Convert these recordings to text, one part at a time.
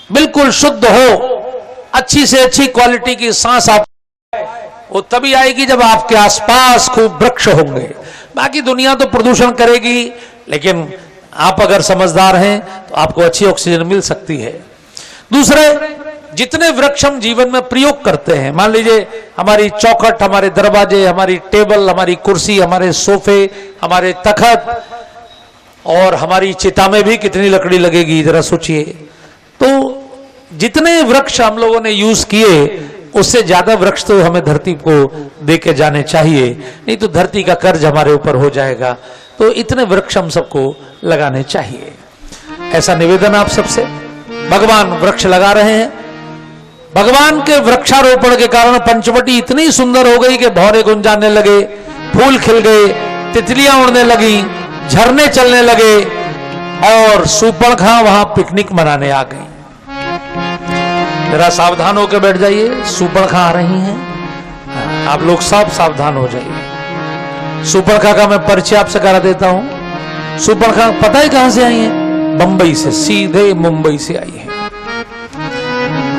बिल्कुल शुद्ध हो, अच्छी से अच्छी क्वालिटी की सांस आप, वो तभी आएगी जब आपके आसपास खूब वृक्ष होंगे। बाकी दुनिया तो प्रदूषण करेगी, लेकिन आप अगर समझदार हैं तो आपको अच्छी ऑक्सीजन मिल सकती है। दूसरे, जितने वृक्ष हम जीवन में प्रयोग करते हैं, मान लीजिए हमारी चौखट, हमारे दरवाजे, हमारी टेबल, हमारी कुर्सी, हमारे सोफे, हमारे तखत, और हमारी चिता में भी कितनी लकड़ी लगेगी, जरा सोचिए। तो जितने वृक्ष हम लोगों ने यूज किए, उससे ज्यादा वृक्ष तो हमें धरती को देके जाने चाहिए, नहीं तो धरती का कर्ज हमारे ऊपर हो जाएगा। तो इतने वृक्ष हम सबको लगाने चाहिए, ऐसा निवेदन आप सबसे। भगवान वृक्ष लगा रहे हैं। भगवान के वृक्षारोपण के कारण पंचवटी इतनी सुंदर हो गई कि भौरे गुंजाने लगे, फूल खिल गए, तितलियां उड़ने लगी, झरने चलने लगे, और सूर्पणखा वहां पिकनिक मनाने आ गई। जरा सावधान होकर बैठ जाइए, सूर्पणखा आ रही हैं, आप लोग सब सावधान हो जाइए। सूर्पणखा का मैं परिचय आपसे करा देता हूं। सूर्पणखा पता है कहां से आई है? बंबई से, सीधे मुंबई से आई है।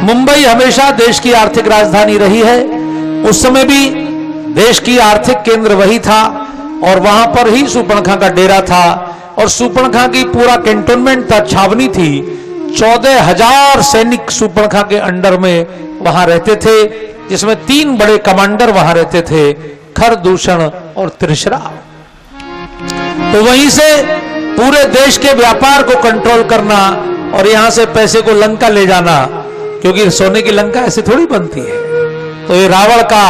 मुंबई हमेशा देश की आर्थिक राजधानी रही है। उस समय भी देश की आर्थिक केंद्र वही था, और वहां पर ही सूर्पणखा का डेरा था, और सूर्पणखा की पूरा कैंटोनमेंट था, छावनी थी। 14,000 सैनिक सूर्पणखा के अंडर में वहां रहते थे, जिसमें 3 बड़े कमांडर वहां रहते थे, खरदूषण और त्रिशरा। तो वहीं से पूरे देश के व्यापार को कंट्रोल करना और यहां से पैसे को लंका ले जाना, क्योंकि सोने की लंका ऐसे थोड़ी बनती है। तो ये रावण का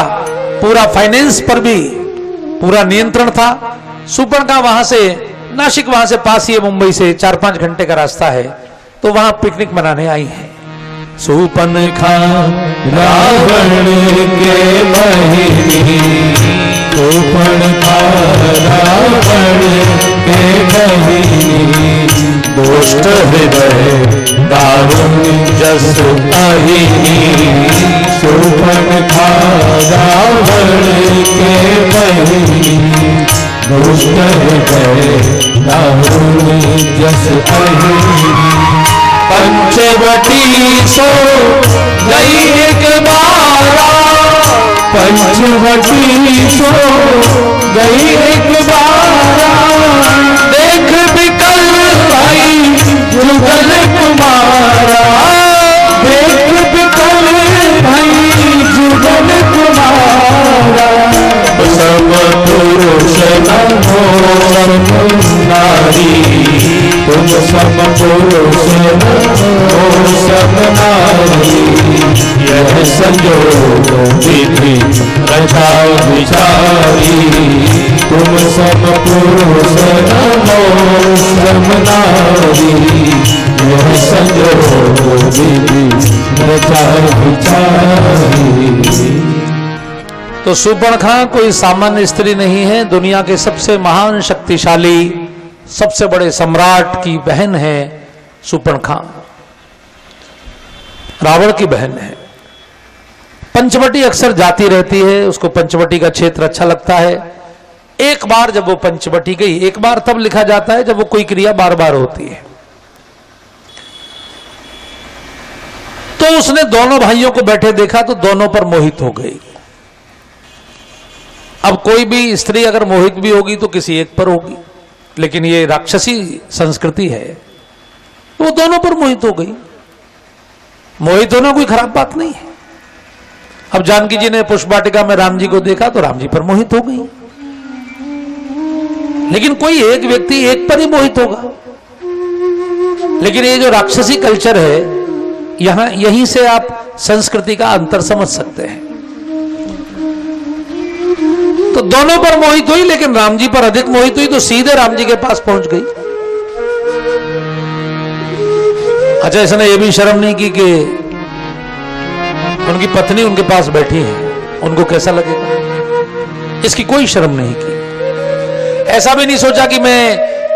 पूरा फाइनेंस पर भी पूरा नियंत्रण था। सूर्पणखा वहां से, नासिक वहां से पास ही है, मुंबई से 4-5 घंटे का रास्ता है, तो वहां पिकनिक मनाने आई है। सूर्पणखा रावण के बहिनी, सूर्पणखा रावण के बहिनी, दुष्ट हृदय दारुण जस पहिनी। सूर्पणखा रावण के बहिनी, दुष्ट हृदय दारुण जस पहिनी। पंचवटी सो गई एक बारा, पंचवटी सो गई एक बारा, देख बिकल भाई जुगल तुम्हारा, देख बिकल भाई जुगल तुम्हारा। सब पुरुष नमो नारी, तुम सब पुरुष नमो सब नारी। यह संयोग विधि रचा विचारी, तुम सब पुरुष नमो सब नारी। यह संयोग विधि रचा विचारी। तो सूर्पणखा कोई सामान्य स्त्री नहीं है, दुनिया के सबसे महान शक्तिशाली, सबसे बड़े सम्राट की बहन है सूर्पणखा, रावण की बहन है। पंचवटी अक्सर जाती रहती है, उसको पंचवटी का क्षेत्र अच्छा लगता है। एक बार जब वो पंचवटी गई, एक बार तब लिखा जाता है जब वो कोई क्रिया बार बार होती है। तो उसने दोनों भाइयों को बैठे देखा तो दोनों पर मोहित हो गई। अब कोई भी स्त्री अगर मोहित भी होगी तो किसी एक पर होगी, लेकिन ये राक्षसी संस्कृति है, वो दोनों पर मोहित हो गई। मोहित होना कोई खराब बात नहीं है। अब जानकी जी ने पुष्प वाटिका में राम जी को देखा तो राम जी पर मोहित हो गई, लेकिन कोई एक व्यक्ति एक पर ही मोहित होगा। लेकिन ये जो राक्षसी कल्चर है, यहां यहीं से आप संस्कृति का अंतर समझ सकते हैं। तो दोनों पर मोहित हुई, लेकिन राम जी पर अधिक मोहित हुई, तो सीधे राम जी के पास पहुंच गई। अच्छा, इसने ये भी शर्म नहीं की कि उनकी पत्नी उनके पास बैठी है, उनको कैसा लगेगा, इसकी कोई शर्म नहीं की। ऐसा भी नहीं सोचा कि मैं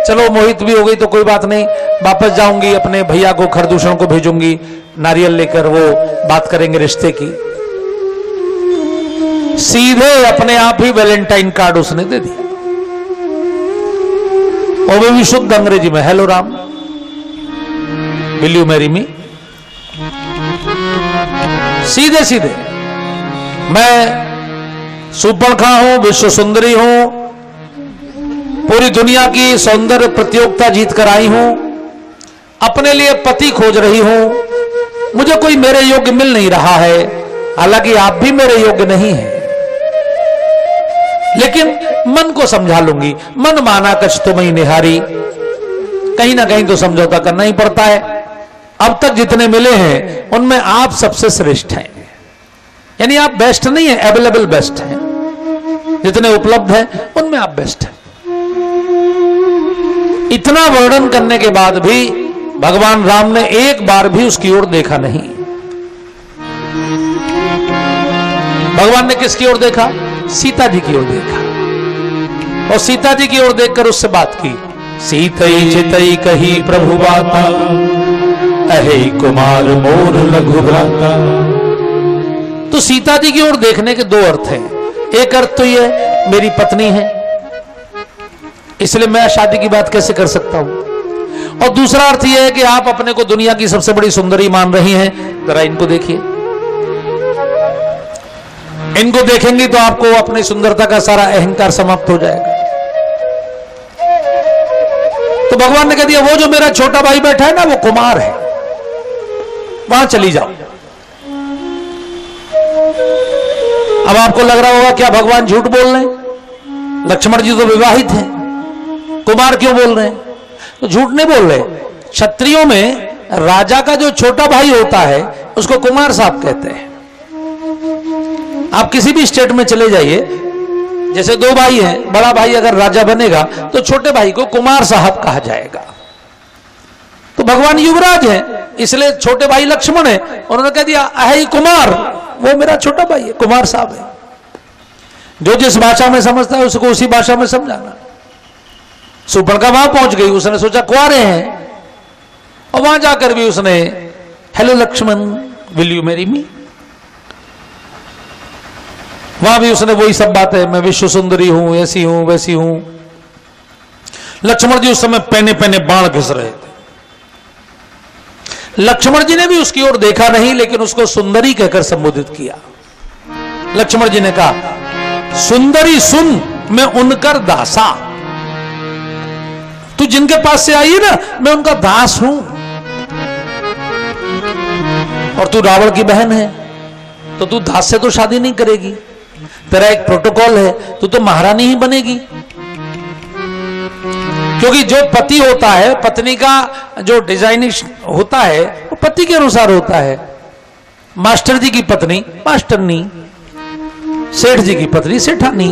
चलो मोहित भी हो गई तो कोई बात नहीं, वापस जाऊंगी, अपने भैया को खरदूषण को भेजूंगी नारियल लेकर, वो बात करेंगे रिश्ते की। सीधे अपने आप ही वैलेंटाइन कार्ड उसने दे दिया, और वो भी शुद्ध अंग्रेजी में, hello Ram, will you marry मी। सीधे सीधे, मैं सुपर्णखा हूं, विश्व सुंदरी हूं, पूरी दुनिया की सौंदर्य प्रतियोगिता जीत कर आई हूं, अपने लिए पति खोज रही हूं, मुझे कोई मेरे योग्य मिल नहीं रहा है, हालांकि आप भी मेरे योग्य नहीं हैं, लेकिन मन को समझा लूंगी, मन माना कछ तुम्हें निहारी, कहीं ना कहीं तो समझौता करना ही पड़ता है। अब तक जितने मिले हैं उनमें आप सबसे श्रेष्ठ हैं, यानी आप बेस्ट नहीं है, अवेलेबल बेस्ट हैं, जितने उपलब्ध हैं उनमें आप बेस्ट हैं। इतना वर्णन करने के बाद भी भगवान राम ने एक बार भी उसकी ओर देखा नहीं। भगवान ने किसकी ओर देखा? सीता जी की ओर देखा, और सीता जी की ओर देखकर उससे बात की। सीतई चितई कही प्रभु बाता, अहे कुमार मोर लघु भ्राता। तो सीता जी की ओर देखने के दो अर्थ हैं। एक अर्थ तो यह मेरी पत्नी है, इसलिए मैं शादी की बात कैसे कर सकता हूं, और दूसरा अर्थ यह है कि आप अपने को दुनिया की सबसे बड़ी सुंदरी मान रही हैं, जरा इनको देखिए, इनको देखेंगी तो आपको अपनी सुंदरता का सारा अहंकार समाप्त हो जाएगा। तो भगवान ने कह दिया वो जो मेरा छोटा भाई बैठा है ना, वो कुमार है, वहां चली जाओ। अब आपको लग रहा होगा क्या भगवान झूठ बोल रहे हैं? लक्ष्मण जी तो विवाहित हैं, कुमार क्यों बोल रहे हैं? तो झूठ नहीं बोल रहे। क्षत्रियों में राजा का जो छोटा भाई होता है उसको कुमार साहब कहते हैं। आप किसी भी स्टेट में चले जाइए, जैसे दो भाई हैं, बड़ा भाई अगर राजा बनेगा तो छोटे भाई को कुमार साहब कहा जाएगा। तो भगवान युवराज है, इसलिए छोटे भाई लक्ष्मण है, उन्होंने कह दिया अहे कुमार, वो मेरा छोटा भाई है, कुमार साहब है। जो जिस भाषा में समझता है उसको उसी भाषा में समझाना। सुपर्णखा वहां पहुंच गई, उसने सोचा कुआरे हैं, और वहां जाकर भी उसने hello Lakshman will you marry me, वहां भी उसने वही सब बातें, मैं विश्व सुंदरी हूं, ऐसी हूं वैसी हूं। लक्ष्मण जी उस समय पहने पहने बाण घिस रहे थे। लक्ष्मण जी ने भी उसकी ओर देखा नहीं, लेकिन उसको सुंदरी कहकर संबोधित किया। लक्ष्मण जी ने कहा सुंदरी सुन, मैं उनकर दासा, तू जिनके पास से आई है ना, मैं उनका दास हूं, और तू रावण की बहन है, तो तू दास से तो शादी नहीं करेगी, तेरा एक प्रोटोकॉल है, तू तो महारानी ही बनेगी। क्योंकि जो पति होता है, पत्नी का जो डिजाइनिंग होता है वो पति के अनुसार होता है। मास्टर जी की पत्नी मास्टरनी, सेठ जी की पत्नी सेठानी,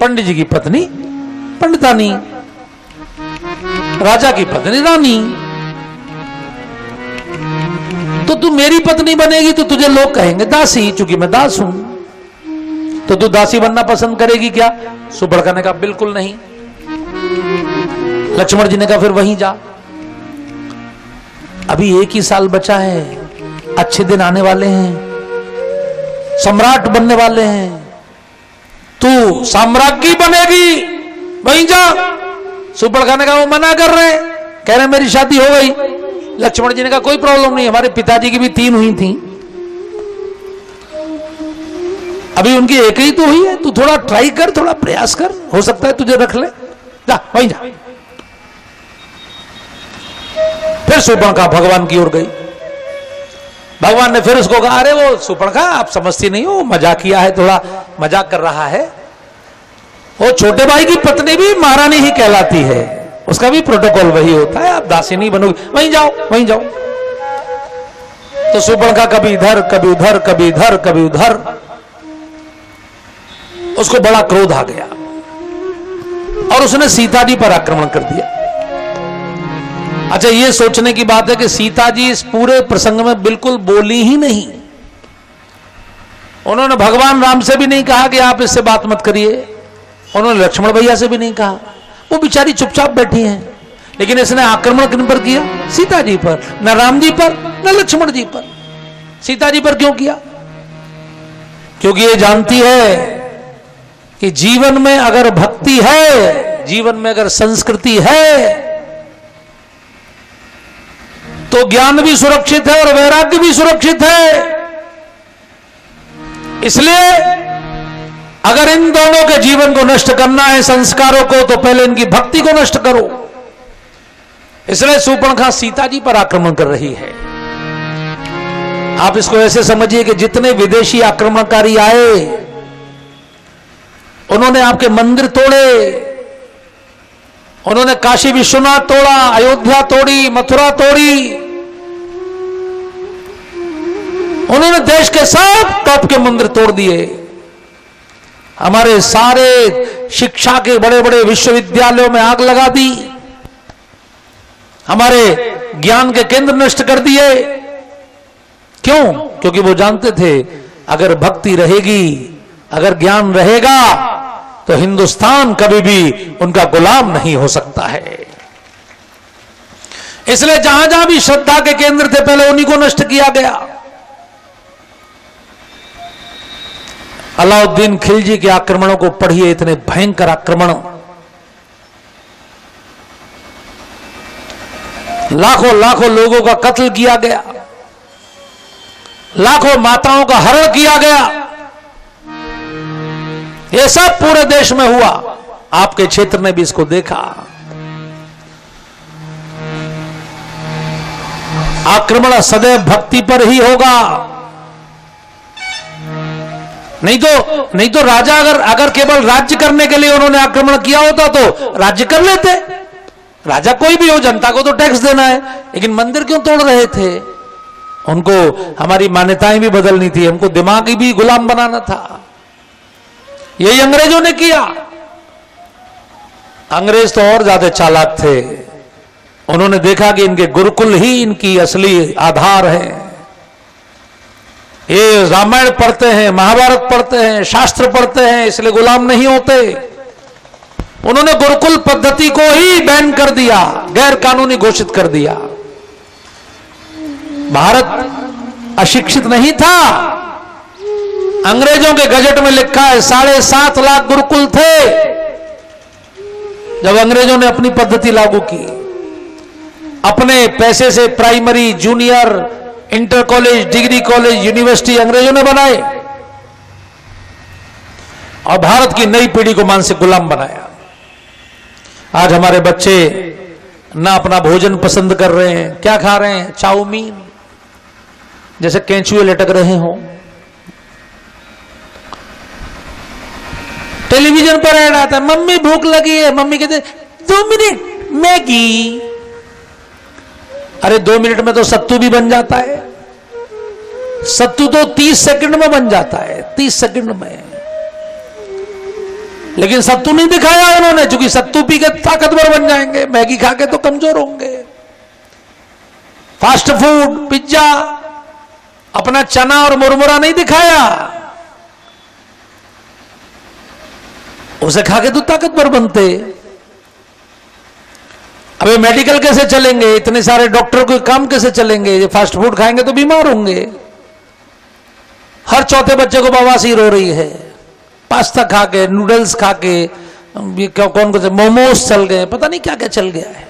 पंडित जी की पत्नी पंडितानी, राजा की पत्नी रानी। तो तू मेरी पत्नी बनेगी तो तुझे लोग कहेंगे दासी, चूंकि मैं दास हूं। तो तू दासी बनना पसंद करेगी क्या? सुपर्णखा ने कहा बिल्कुल नहीं। लक्ष्मण जी ने कहा फिर वहीं जा, अभी 1 ही साल बचा है, अच्छे दिन आने वाले हैं, सम्राट बनने वाले हैं, तू साम्राज्ञी बनेगी, वहीं जा। सुपर्णखा ने कहा वो मना कर रहे हैं, कह रहे मेरी शादी हो गई। लक्ष्मण जी ने कहा कोई प्रॉब्लम नहीं, हमारे पिताजी की भी 3 हुई थी, अभी उनकी 1 ही तो हुई है, तू थोड़ा ट्राई कर, थोड़ा प्रयास कर, हो सकता है तुझे रख ले, जा वहीं जा। फिर सुपर्णखा भगवान की ओर गई। भगवान ने फिर उसको कहा अरे वो सुपर्णखा आप समझती नहीं हो, मजाक किया है, थोड़ा मजाक कर रहा है। वो छोटे भाई की पत्नी भी महारानी ही कहलाती है, उसका भी प्रोटोकॉल वही होता है, आप दासी नहीं बनोगी, वहीं जाओ वहीं जाओ। तो सुपर्णखा कभी इधर कभी उधर, कभी इधर कभी उधर, उसको बड़ा क्रोध आ गया और उसने सीता जी पर आक्रमण कर दिया। अच्छा, यह सोचने की बात है कि सीता जी इस पूरे प्रसंग में बिल्कुल बोली ही नहीं। उन्होंने भगवान राम से भी नहीं कहा कि आप इससे बात मत करिए, उन्होंने लक्ष्मण भैया से भी नहीं कहा, वो बेचारी चुपचाप बैठी हैं। लेकिन इसने आक्रमण किन पर किया? सीता जी पर, न राम जी पर न लक्ष्मण जी पर। सीता जी पर क्यों किया? क्योंकि ये जानती है कि जीवन में अगर भक्ति है, जीवन में अगर संस्कृति है, तो ज्ञान भी सुरक्षित है और वैराग्य भी सुरक्षित है। इसलिए अगर इन दोनों के जीवन को नष्ट करना है, संस्कारों को, तो पहले इनकी भक्ति को नष्ट करो। इसलिए शूर्पणखा सीता जी पर आक्रमण कर रही है। आप इसको ऐसे समझिए कि जितने विदेशी आक्रमणकारी आए, उन्होंने आपके मंदिर तोड़े, उन्होंने काशी विश्वनाथ तोड़ा, अयोध्या तोड़ी, मथुरा तोड़ी, उन्होंने देश के सब टॉप के मंदिर तोड़ दिए। हमारे सारे शिक्षा के बड़े बड़े विश्वविद्यालयों में आग लगा दी, हमारे ज्ञान के केंद्र नष्ट कर दिए। क्यों? क्योंकि वो जानते थे अगर भक्ति रहेगी, अगर ज्ञान रहेगा, तो हिंदुस्तान कभी भी उनका गुलाम नहीं हो सकता है। इसलिए जहां जहां भी श्रद्धा के केंद्र थे, पहले उन्हीं को नष्ट किया गया। अलाउद्दीन खिलजी के आक्रमणों को पढ़िए, इतने भयंकर आक्रमण, लाखों लाखों लोगों का कत्ल किया गया, लाखों माताओं का हरण किया गया। यह सब पूरे देश में हुआ। आपके क्षेत्र ने भी इसको देखा। आक्रमण सदैव भक्ति पर ही होगा। नहीं तो राजा अगर केवल राज्य करने के लिए उन्होंने आक्रमण किया होता तो राज्य कर लेते। राजा कोई भी हो, जनता को तो टैक्स देना है, लेकिन मंदिर क्यों तोड़ रहे थे? उनको हमारी मान्यताएं भी बदलनी थी, हमको दिमागी भी गुलाम बनाना था। यही अंग्रेजों ने किया। अंग्रेज तो और ज्यादा चालाक थे। उन्होंने देखा कि इनके गुरुकुल ही इनकी असली आधार है। ये रामायण पढ़ते हैं, महाभारत पढ़ते हैं, शास्त्र पढ़ते हैं, इसलिए गुलाम नहीं होते। उन्होंने गुरुकुल पद्धति को ही बैन कर दिया, गैर कानूनी घोषित कर दिया। भारत अशिक्षित नहीं था। अंग्रेजों के गजट में लिखा है 7.5 लाख गुरुकुल थे जब अंग्रेजों ने अपनी पद्धति लागू की। अपने पैसे से primary, junior, inter college, degree college, university अंग्रेजों ने बनाए और भारत की नई पीढ़ी को मानसिक गुलाम बनाया। आज हमारे बच्चे ना अपना भोजन पसंद कर रहे हैं। क्या खा रहे हैं? चाउमीन, जैसे केंचुए लटक रहे हों। टेलीविजन पर ऐड आता है, मम्मी भूख लगी है, मम्मी कहते 2 मिनट मैगी। अरे 2 मिनट में तो सत्तू भी बन जाता है। सत्तू तो 30 सेकंड में बन जाता है, 30 सेकंड में। लेकिन सत्तू नहीं दिखाया उन्होंने, क्योंकि सत्तू पी के ताकतवर बन जाएंगे, मैगी खा के तो कमजोर होंगे। फास्ट फूड, पिज्जा, अपना चना और मुरमुरा नहीं दिखाया, उसे खा के तो ताकतवर बनते। अबे मेडिकल कैसे चलेंगे? इतने सारे डॉक्टर के काम कैसे चलेंगे? ये फास्ट फूड खाएंगे तो बीमार होंगे। हर चौथे बच्चे को बवासीर हो रही है, पास्ता खा के, नूडल्स खा के, कौन से मोमोज चल गए, पता नहीं क्या क्या चल गया है।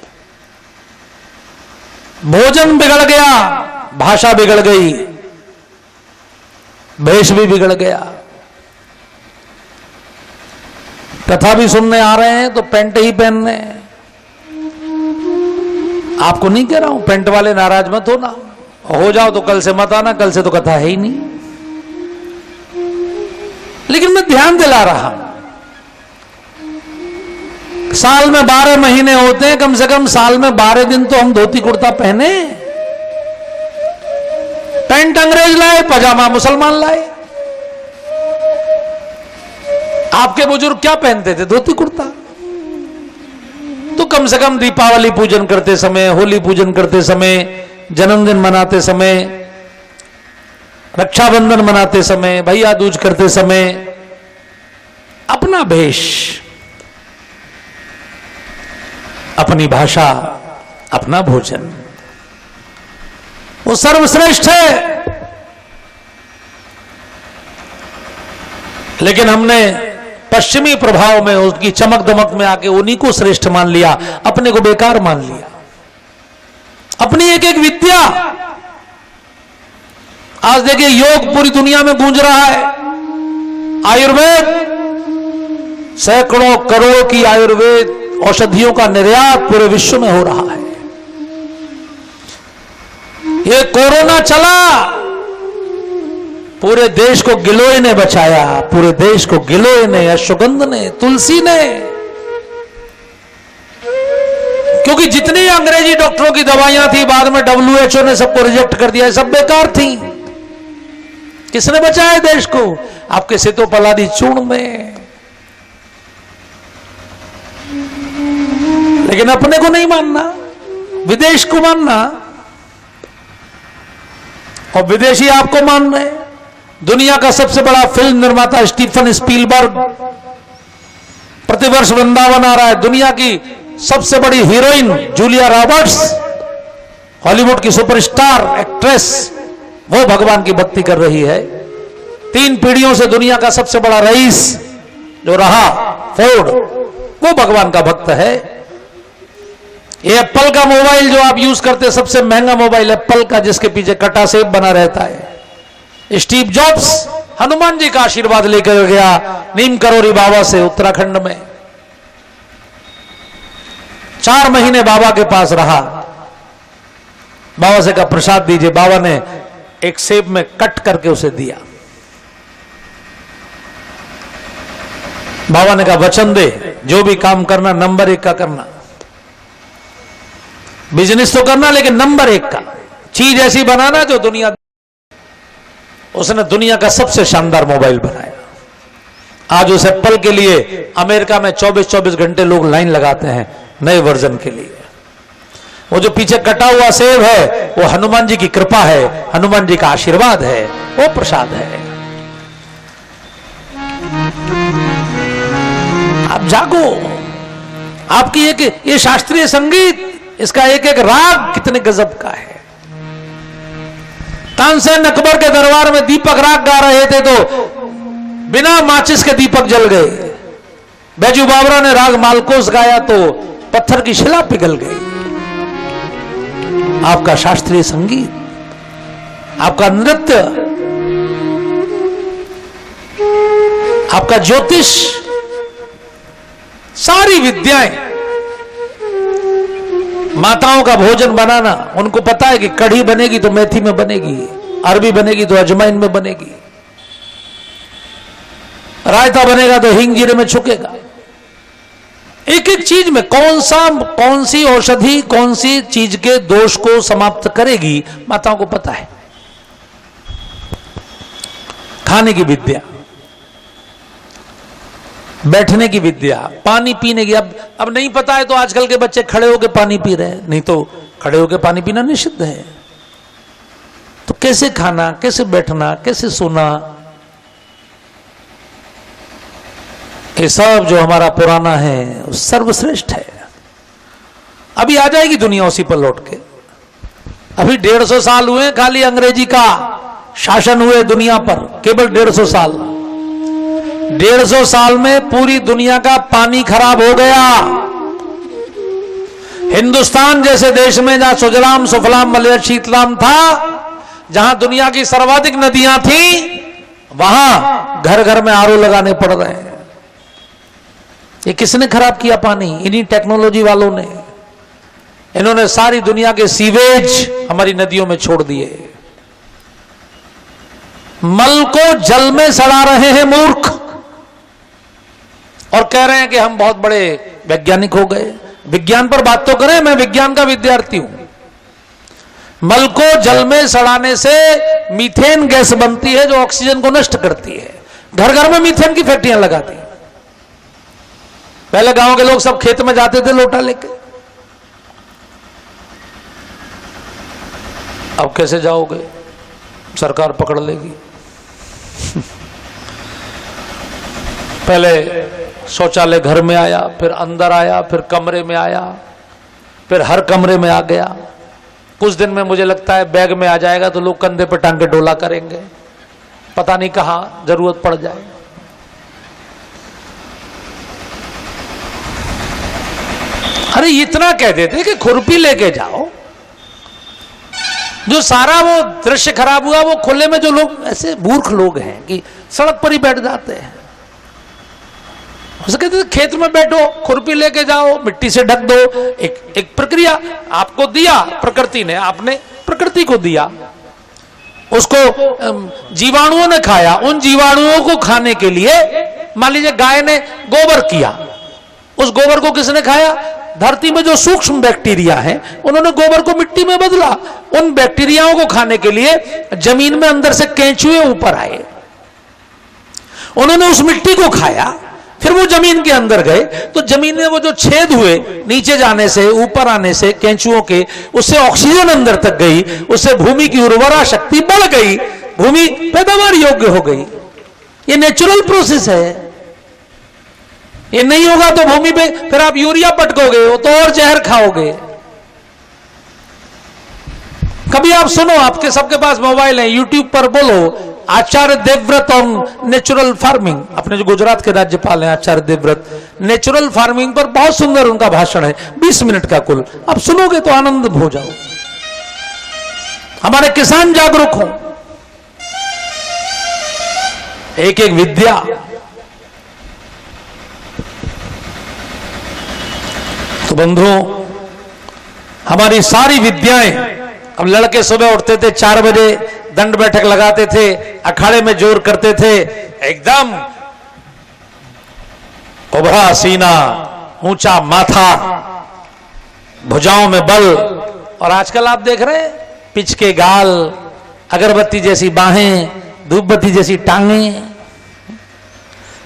भोजन बिगड़ गया, भाषा बिगड़ गई, भेष भी बिगड़ गया। कथा भी सुनने आ रहे हैं तो पैंट ही पहनने हैं। आपको नहीं कह रहा हूं पैंट वाले नाराज मत हो ना, हो जाओ तो कल से मत आना, कल से तो कथा है ही नहीं। लेकिन मैं ध्यान दिला रहा हूं, साल में 12 महीने होते हैं, कम से कम साल में 12 दिन तो हम धोती कुर्ता पहने। पैंट अंग्रेज लाए, पजामा मुसलमान लाए। आपके बुजुर्ग क्या पहनते थे? धोती कुर्ता। तो कम से कम दीपावली पूजन करते समय, होली पूजन करते समय, जन्मदिन मनाते समय, रक्षाबंधन मनाते समय, भैया दूज करते समय अपना भेष, अपनी भाषा, अपना भोजन, वो सर्वश्रेष्ठ है। लेकिन हमने पश्चिमी प्रभाव में, उसकी चमक दमक में आके उन्हीं को श्रेष्ठ मान लिया, अपने को बेकार मान लिया। अपनी एक एक विद्या। आज देखिए योग पूरी दुनिया में गूंज रहा है, आयुर्वेद, सैकड़ों करोड़ की आयुर्वेद औषधियों का निर्यात पूरे विश्व में हो रहा है। ये कोरोना चला, पूरे देश को गिलोय ने बचाया, पूरे देश को गिलोय ने, अश्वगंध ने, तुलसी ने। क्योंकि जितनी अंग्रेजी डॉक्टरों की दवाइयां थी बाद में WHO ने सबको रिजेक्ट कर दिया, सब बेकार थी। किसने बचाया देश को? आपके सितो पलादी चूर्ण में। लेकिन अपने को नहीं मानना, विदेश को मानना, और विदेशी आपको मान रहे। दुनिया का सबसे बड़ा फिल्म निर्माता स्टीफन स्पीलबर्ग प्रतिवर्ष वृंदावन आ रहा है। दुनिया की सबसे बड़ी हीरोइन जूलिया रॉबर्ट्स, हॉलीवुड की सुपरस्टार एक्ट्रेस, वो भगवान की भक्ति कर रही है। 3 पीढ़ियों से दुनिया का सबसे बड़ा रईस जो रहा फोर्ड, वो भगवान का भक्त है। ये एप्पल का मोबाइल जो आप यूज करते हैं, सबसे महंगा मोबाइल एप्पल का, जिसके पीछे कटा सेब बना रहता है। स्टीव जॉब्स हनुमान जी का आशीर्वाद लेकर गया नीम करोरी बाबा से उत्तराखंड में। 4 महीने बाबा के पास रहा। बाबा से कहा प्रसाद दीजिए, बाबा ने एक सेब में कट करके उसे दिया। बाबा ने कहा वचन दे, जो भी काम करना नंबर 1 का करना, बिजनेस तो करना लेकिन नंबर 1 का, चीज ऐसी बनाना जो दुनिया। उसने दुनिया का सबसे शानदार मोबाइल बनाया। आज उस एप्पल के लिए अमेरिका में 24-24 घंटे लोग लाइन लगाते हैं नए वर्जन के लिए। वो जो पीछे कटा हुआ सेब है वो हनुमान जी की कृपा है, हनुमान जी का आशीर्वाद है, वो प्रसाद है। आप जागो। आपकी एक ये शास्त्रीय संगीत, इसका एक एक राग कितने गजब का है। तानसेन अकबर के दरबार में दीपक राग गा रहे थे तो बिना माचिस के दीपक जल गए। बैजू बावरा ने राग मालकोस गाया तो पत्थर की शिला पिघल गई। आपका शास्त्रीय संगीत, आपका नृत्य, आपका ज्योतिष, सारी विद्याएं, माताओं का भोजन बनाना, उनको पता है कि कढ़ी बनेगी तो मेथी में बनेगी, अरबी बनेगी तो अजवाइन में बनेगी, रायता बनेगा तो हींग जीरे में छुकेगा। एक एक चीज में कौन सी औषधि कौन सी चीज के दोष को समाप्त करेगी, माताओं को पता है। खाने की विद्या, बैठने की विद्या, पानी पीने की। अब नहीं पता है तो आजकल के बच्चे खड़े होकर पानी पी रहे हैं, नहीं तो खड़े होकर पानी पीना निषिद्ध है। तो कैसे खाना, कैसे बैठना, कैसे सोना, ये सब जो हमारा पुराना है वो सर्वश्रेष्ठ है। अभी आ जाएगी दुनिया उसी पर लौट के। अभी 150 साल हुए खाली अंग्रेजी का शासन हुए दुनिया पर, केवल 150 साल। 150 साल में पूरी दुनिया का पानी खराब हो गया। हिंदुस्तान जैसे देश में जहां सुजलाम सुफलाम मलयज शीतलाम था, जहां दुनिया की सर्वाधिक नदियां थी, वहां घर घर में आरओ लगाने पड़ रहे हैं। ये किसने खराब किया पानी? इन्हीं टेक्नोलॉजी वालों ने। इन्होंने सारी दुनिया के सीवेज हमारी नदियों में छोड़ दिए। मल को जल में सड़ा रहे हैं मूर्ख, और कह रहे हैं कि हम बहुत बड़े वैज्ञानिक हो गए। विज्ञान पर बात तो करें, मैं विज्ञान का विद्यार्थी हूं। मल को जल में सड़ाने से मीथेन गैस बनती है जो ऑक्सीजन को नष्ट करती है। घर घर में मीथेन की फैक्ट्रियां लगाती। पहले गांव के लोग सब खेत में जाते थे लोटा लेके, अब कैसे जाओगे? सरकार पकड़ लेगी। पहले शौचालय घर में आया, फिर अंदर आया, फिर कमरे में आया, फिर हर कमरे में आ गया। कुछ दिन में मुझे लगता है बैग में आ जाएगा तो लोग कंधे पर टांग के डोला करेंगे, पता नहीं कहां जरूरत पड़ जाए। अरे इतना कह देते कि खुरपी लेके जाओ, जो सारा वो दृश्य खराब हुआ वो खुले में जो लोग ऐसे मूर्ख लोग हैं कि सड़क पर ही बैठ जाते हैं। कहते थे खेत में बैठो, खुरपी लेके जाओ, मिट्टी से ढक दो। एक प्रक्रिया आपको दिया प्रकृति ने, आपने प्रकृति को दिया, उसको जीवाणुओं ने खाया। उन जीवाणुओं को खाने के लिए मान लीजिए गाय ने गोबर किया, उस गोबर को किसने खाया? धरती में जो सूक्ष्म बैक्टीरिया हैं उन्होंने गोबर को मिट्टी में बदला। उन बैक्टीरियाओं को खाने के लिए जमीन में अंदर से केंचुए ऊपर आए, उन्होंने उस मिट्टी को खाया, फिर वो जमीन के अंदर गए तो जमीन में वो जो छेद हुए नीचे जाने से, ऊपर आने से केंचुओं के, उससे ऑक्सीजन अंदर तक गई, उससे भूमि की उर्वरा शक्ति बढ़ गई, भूमि पैदावार योग्य हो गई। ये नेचुरल प्रोसेस है। ये नहीं होगा तो भूमि पे फिर आप यूरिया पटकोगे, वो तो और जहर खाओगे। कभी आप सुनो, आपके सबके पास मोबाइल है, यूट्यूब पर बोलो Acharya Devvrat on natural farming. अपने जो गुजरात के राज्यपाल हैं आचार्य देवव्रत, नेचुरल फार्मिंग पर बहुत सुंदर उनका भाषण है, 20 मिनट का कुल। आप सुनोगे तो आनंद हो जाओ। हमारे किसान जागरूक हो, एक एक विद्या। तो बंधुओं, हमारी सारी विद्याएं, अब लड़के सुबह उठते थे 4 बजे, दंड बैठक लगाते थे, अखाड़े में जोर करते थे, एकदम उभरा सीना, ऊंचा माथा, भुजाओं में बल। और आजकल आप देख रहे हैं पिच के गाल, अगरबत्ती जैसी बाहें, धूपबत्ती जैसी टांगें,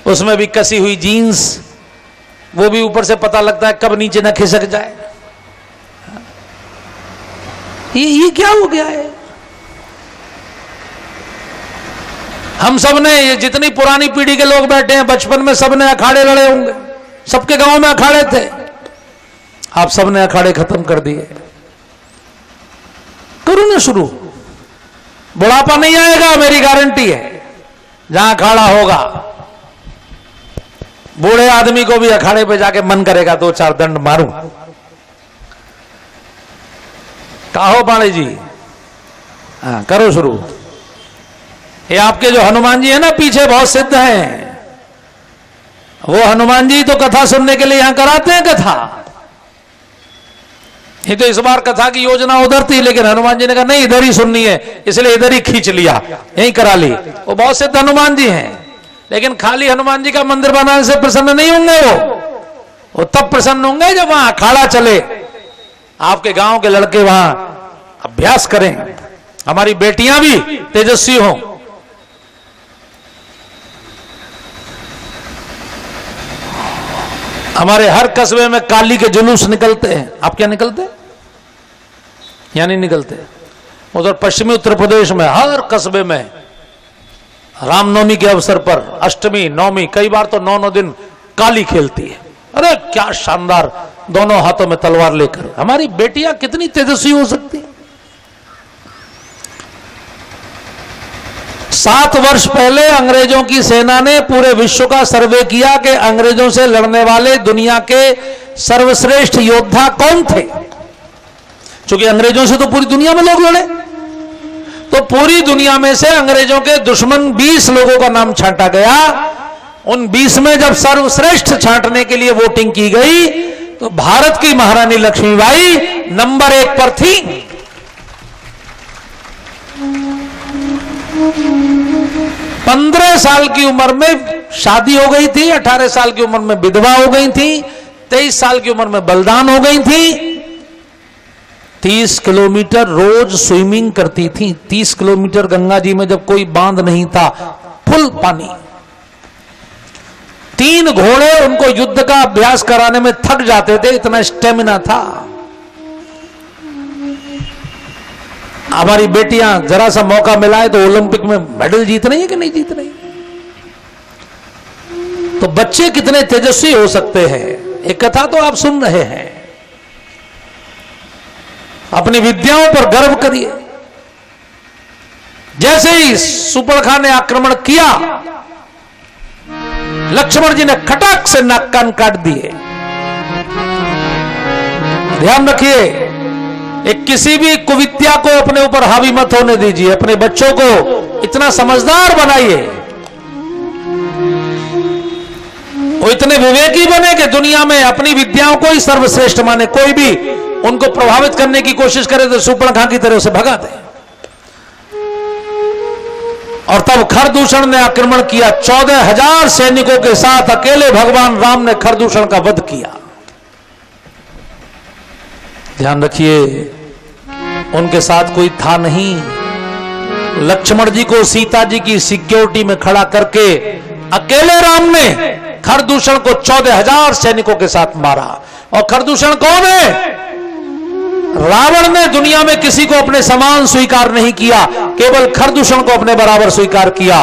उसमें भी कसी हुई जीन्स, वो भी ऊपर से पता लगता है कब नीचे न खिसक जाए। ये क्या हो गया है? हम सब ने, ये जितनी पुरानी पीढ़ी के लोग बैठे हैं, बचपन में सबने अखाड़े लड़े होंगे, सबके गांव में अखाड़े थे। आप सबने अखाड़े खत्म कर दिए। करो ना शुरू, बुढ़ापा नहीं आएगा, मेरी गारंटी है। जहां अखाड़ा होगा, बूढ़े आदमी को भी अखाड़े पे जाके मन करेगा 2-4 दंड मारूं। कहो पाणे जी, हाँ करो शुरू। ये आपके जो हनुमान जी है ना पीछे, बहुत सिद्ध हैं। वो हनुमान जी तो कथा सुनने के लिए यहां कराते हैं कथा। ये तो इस बार कथा की योजना उधर थी, लेकिन हनुमान जी ने कहा नहीं इधर ही सुननी है, इसलिए इधर ही खींच लिया, यहीं करा ली। वो बहुत सिद्ध हनुमान जी हैं, लेकिन खाली हनुमान जी का मंदिर बनाने से प्रसन्न नहीं होंगे। वो तब प्रसन्न होंगे जब वहां अखाड़ा चले, आपके गांव के लड़के वहां अभ्यास करें, हमारी बेटियां भी तेजस्वी हों। हमारे हर कस्बे में काली के जुलूस निकलते हैं। आप क्या निकलते हैं? या नहीं निकलते? उधर पश्चिमी उत्तर प्रदेश में हर कस्बे में रामनवमी के अवसर पर, अष्टमी नवमी, कई बार तो 9 दिन काली खेलती है। अरे क्या शानदार, दोनों हाथों में तलवार लेकर। हमारी बेटियां कितनी तेजस्वी हो सकती हैं। 7 वर्ष पहले अंग्रेजों की सेना ने पूरे विश्व का सर्वे किया कि अंग्रेजों से लड़ने वाले दुनिया के सर्वश्रेष्ठ योद्धा कौन थे। क्योंकि अंग्रेजों से तो पूरी दुनिया में लोग लड़े, तो पूरी दुनिया में से अंग्रेजों के दुश्मन 20 लोगों का नाम छांटा गया। उन 20 में जब सर्वश्रेष्ठ छांटने के लिए वोटिंग की गई तो भारत की महारानी लक्ष्मीबाई नंबर 1 पर थी। 15 साल की उम्र में शादी हो गई थी, 18 साल की उम्र में विधवा हो गई थी, 23 साल की उम्र में बलिदान हो गई थी। 30 किलोमीटर रोज स्विमिंग करती थी। 30 किलोमीटर गंगा जी में जब कोई बांध नहीं था, फुल पानी। 3 घोड़े उनको युद्ध का अभ्यास कराने में थक जाते थे, इतना स्टेमिना था। हमारी बेटियां जरा सा मौका मिला है तो ओलंपिक में मेडल जीत रही है कि नहीं जीत रही। तो बच्चे कितने तेजस्वी हो सकते हैं, एक कथा तो आप सुन रहे हैं। अपनी विद्याओं पर गर्व करिए। जैसे ही सुपर्णखा ने आक्रमण किया, लक्ष्मण जी ने खटाक से नाक कान काट दिए। ध्यान रखिए, एक किसी भी कुविद्या को अपने ऊपर हावी मत होने दीजिए। अपने बच्चों को इतना समझदार बनाइए, वो इतने विवेकी बने कि दुनिया में अपनी विद्याओं को ही सर्वश्रेष्ठ माने। कोई भी उनको प्रभावित करने की कोशिश करे तो सूर्पणखा की तरह उसे भगा दे। और तब खरदूषण ने आक्रमण किया। 14,000 सैनिकों के साथ अकेले भगवान राम ने खरदूषण का वध किया। ध्यान रखिए, उनके साथ कोई था नहीं। लक्ष्मण जी को सीता जी की सिक्योरिटी में खड़ा करके अकेले राम ने खरदूषण को 14,000 सैनिकों के साथ मारा। और खरदूषण कौन है? रावण ने दुनिया में किसी को अपने समान स्वीकार नहीं किया, केवल खरदूषण को अपने बराबर स्वीकार किया।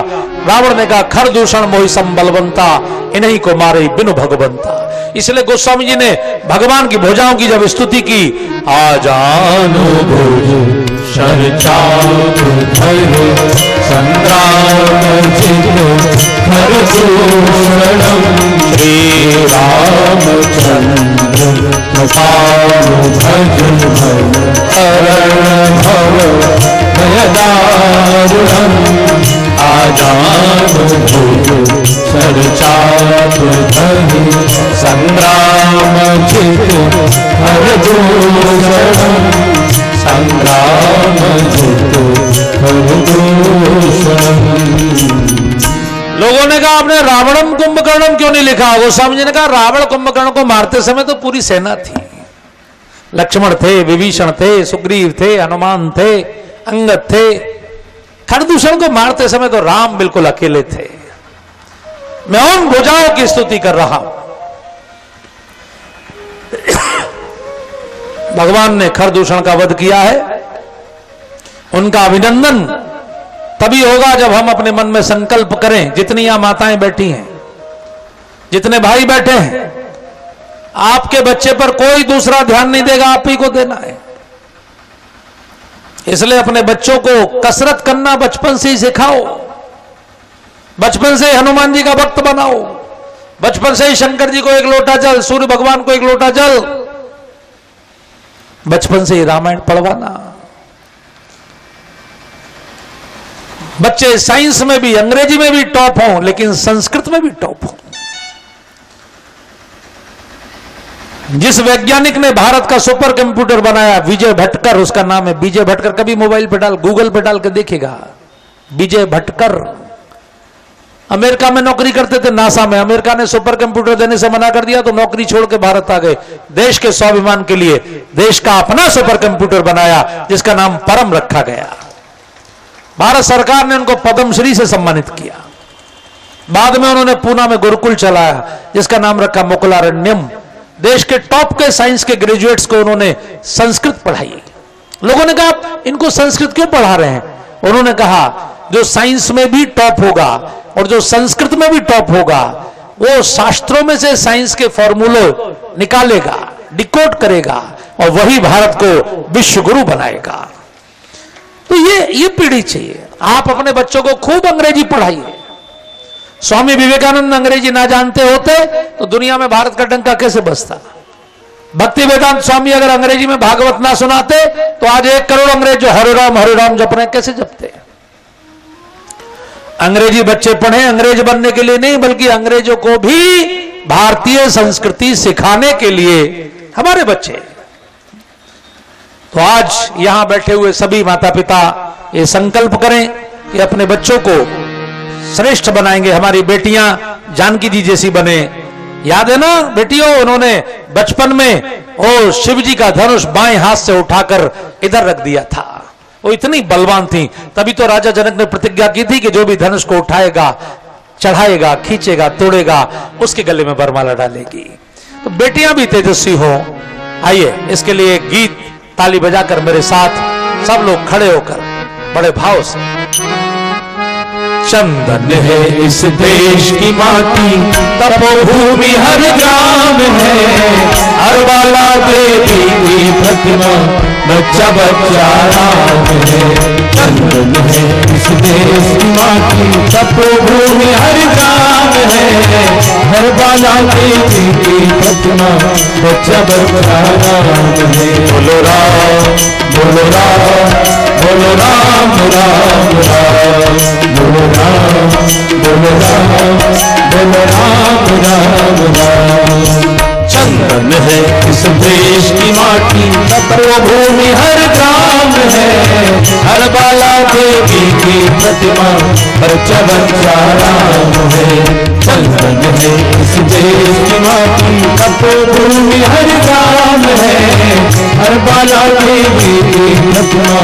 रावण ने कहा खरदूषण मोहि सम बलवंता, इन्हीं को मारे बिनु भगवंता। इसलिए गोस्वामी जी ने भगवान की भुजाओं की जब स्तुति की, आजानु भुज संग्राम चित खरदूषणम श्री रामचंद्र भज करण भव भयदारुणम आजानु भुज संग्राम चित खरदूषणम संग्राम चित खरदूषणम। लोगों ने कहा आपने रावणम कुंभकर्णम क्यों नहीं लिखा? गोस्वामी जी ने कहा रावण कुंभकर्ण को मारते समय तो पूरी सेना थी। लक्ष्मण थे, विभीषण थे, सुग्रीव थे, हनुमान थे, अंगद थे। खरदूषण को मारते समय तो राम बिल्कुल अकेले थे। मैं उन भुजाओं की स्तुति कर रहा हूं। भगवान ने खरदूषण का वध किया है। उनका अभिनंदन तभी होगा जब हम अपने मन में संकल्प करें। जितनी यहां माताएं बैठी हैं, जितने भाई बैठे हैं, आपके बच्चे पर कोई दूसरा ध्यान नहीं देगा, आप ही को देना है। इसलिए अपने बच्चों को कसरत करना बचपन से ही सिखाओ। बचपन से ही हनुमान जी का भक्त बनाओ। बचपन से ही शंकर जी को एक लोटा जल, सूर्य भगवान को एक लोटा जल, बचपन से ही रामायण पढ़वाना। बच्चे साइंस में भी, अंग्रेजी में भी टॉप हों, लेकिन संस्कृत में भी टॉप हों। जिस वैज्ञानिक ने भारत का सुपर कंप्यूटर बनाया, विजय भटकर उसका नाम है। विजय भटकर, कभी मोबाइल पे डाल, गूगल पे डाल के देखिएगा, विजय भटकर। अमेरिका में नौकरी करते थे, नासा में। अमेरिका ने सुपर कंप्यूटर देने से मना कर दिया तो नौकरी छोड़ के भारत आ गए। देश के स्वाभिमान के लिए देश का अपना सुपर कंप्यूटर बनाया, जिसका नाम परम रखा गया। भारत सरकार ने उनको पद्मश्री से सम्मानित किया। बाद में उन्होंने पूना में गुरुकुल चलाया, जिसका नाम रखा मुकुलारण्यम। देश के टॉप के साइंस के ग्रेजुएट्स को उन्होंने संस्कृत पढ़ाई। लोगों ने कहा आप इनको संस्कृत क्यों पढ़ा रहे हैं? उन्होंने कहा जो साइंस में भी टॉप होगा और जो संस्कृत में भी टॉप होगा, वो शास्त्रों में से साइंस के फॉर्मूले निकालेगा, डिकोड करेगा, और वही भारत को विश्व गुरु बनाएगा। तो ये पीढ़ी चाहिए। आप अपने बच्चों को खूब अंग्रेजी पढ़ाइए। स्वामी विवेकानंद अंग्रेजी ना जानते होते तो दुनिया में भारत का डंका कैसे बजता? भक्ति वेदांत स्वामी अगर अंग्रेजी में भागवत ना सुनाते तो आज 1 करोड़ अंग्रेज जो हरे राम जप रहे कैसे जपते? अंग्रेजी बच्चे पढ़े अंग्रेज बनने के लिए नहीं, बल्कि अंग्रेजों को भी भारतीय संस्कृति सिखाने के लिए हमारे बच्चे। तो आज यहां बैठे हुए सभी माता पिता ये संकल्प करें कि अपने बच्चों को श्रेष्ठ बनाएंगे। हमारी बेटियां जानकी जी जैसी बने। याद है ना बेटियों, उन्होंने बचपन में वो शिव जी का धनुष बाएं हाथ से उठाकर इधर रख दिया था। वो इतनी बलवान थी। तभी तो राजा जनक ने प्रतिज्ञा की थी कि जो भी धनुष को उठाएगा, चढ़ाएगा, खींचेगा, तोड़ेगा, उसके गले में वरमाला डालेगी। तो बेटियां भी तेजस्वी हो। आइए इसके लिए गीत ताली बजाकर मेरे साथ सब लोग खड़े होकर बड़े भाव से। चंदन है इस देश की माटी, तपोभूमि हर ग्राम है। हर वाला देवी की प्रतिमा, बच्चा बच्चा राम है। चंदन है इस देश की माटी, तपोभूमि हर ग्राम है। हर बाला देवी की प्रतिमा बच्चा बच्चा राम है। बोलो राम बोलो राम बोलो राम राम राम बोलो राम बोलो राम बोलो राम राम राम। चंदन है इस देश की माटी वो भूमि हर ग्राम है। हर बाला देवी की प्रतिमा बच्चा बच्चा राम है। चंदन है इस देश की माटी वो भूमि हर ग्राम है। हर बाला देवी की प्रतिमा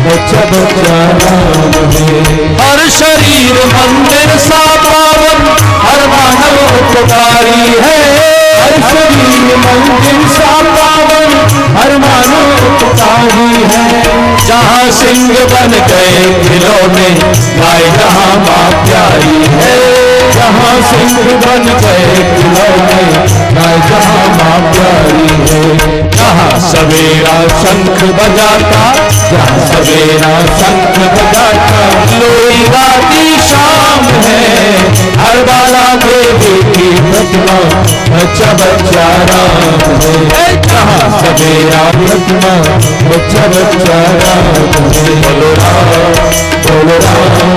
बच्चा बच्चा राम है। हर शरीर मंदिर सा पावन हर मानव उपकारी है। हर शरीर मंदिर सा पावन हर मानव उपकारी है। जहाँ सिंह बन गए खिलौने गाय जहाँ माँ प्यारी है। जहाँ सिंह बन गए खिलौने गाय जहाँ माँ प्यारी है। जहाँ सवेरा शंख बजाता जहाँ सवेरा शंख बजाता लोई गाती शाम है। हर बाला देवी की प्रतिमा बच्चा बच्चा राम है। जहाँ सवेरा प्रतिमा बच्चा बच्चा राम है। बोलो राम बोलो राम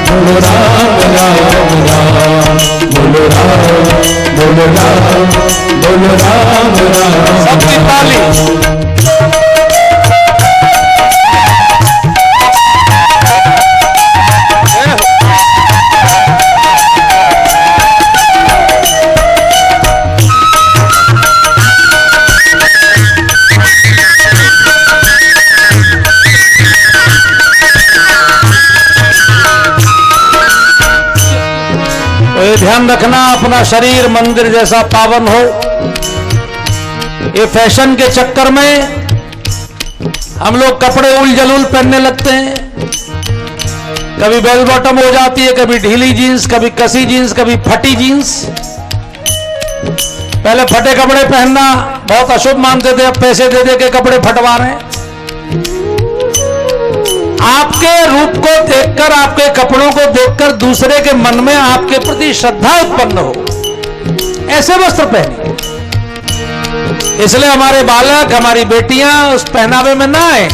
बोलो राम राम राम बोलो राम बोलो राम बोलो राम राम। सबकी ताली। ध्यान रखना अपना शरीर मंदिर जैसा पावन हो। ये फैशन के चक्कर में हम लोग कपड़े उल जलूल पहनने लगते हैं। कभी बेल बॉटम हो जाती है, कभी ढीली जीन्स, कभी कसी जीन्स, कभी फटी जीन्स। पहले फटे कपड़े पहनना बहुत अशुभ मानते थे, अब पैसे दे दे के कपड़े फटवा रहे हैं। आपके रूप को देखकर आपके कपड़ों को देखकर दूसरे के मन में आपके प्रति श्रद्धा उत्पन्न हो, ऐसे वस्त्र पहनिए। इसलिए हमारे बालक हमारी बेटियां उस पहनावे में ना आए।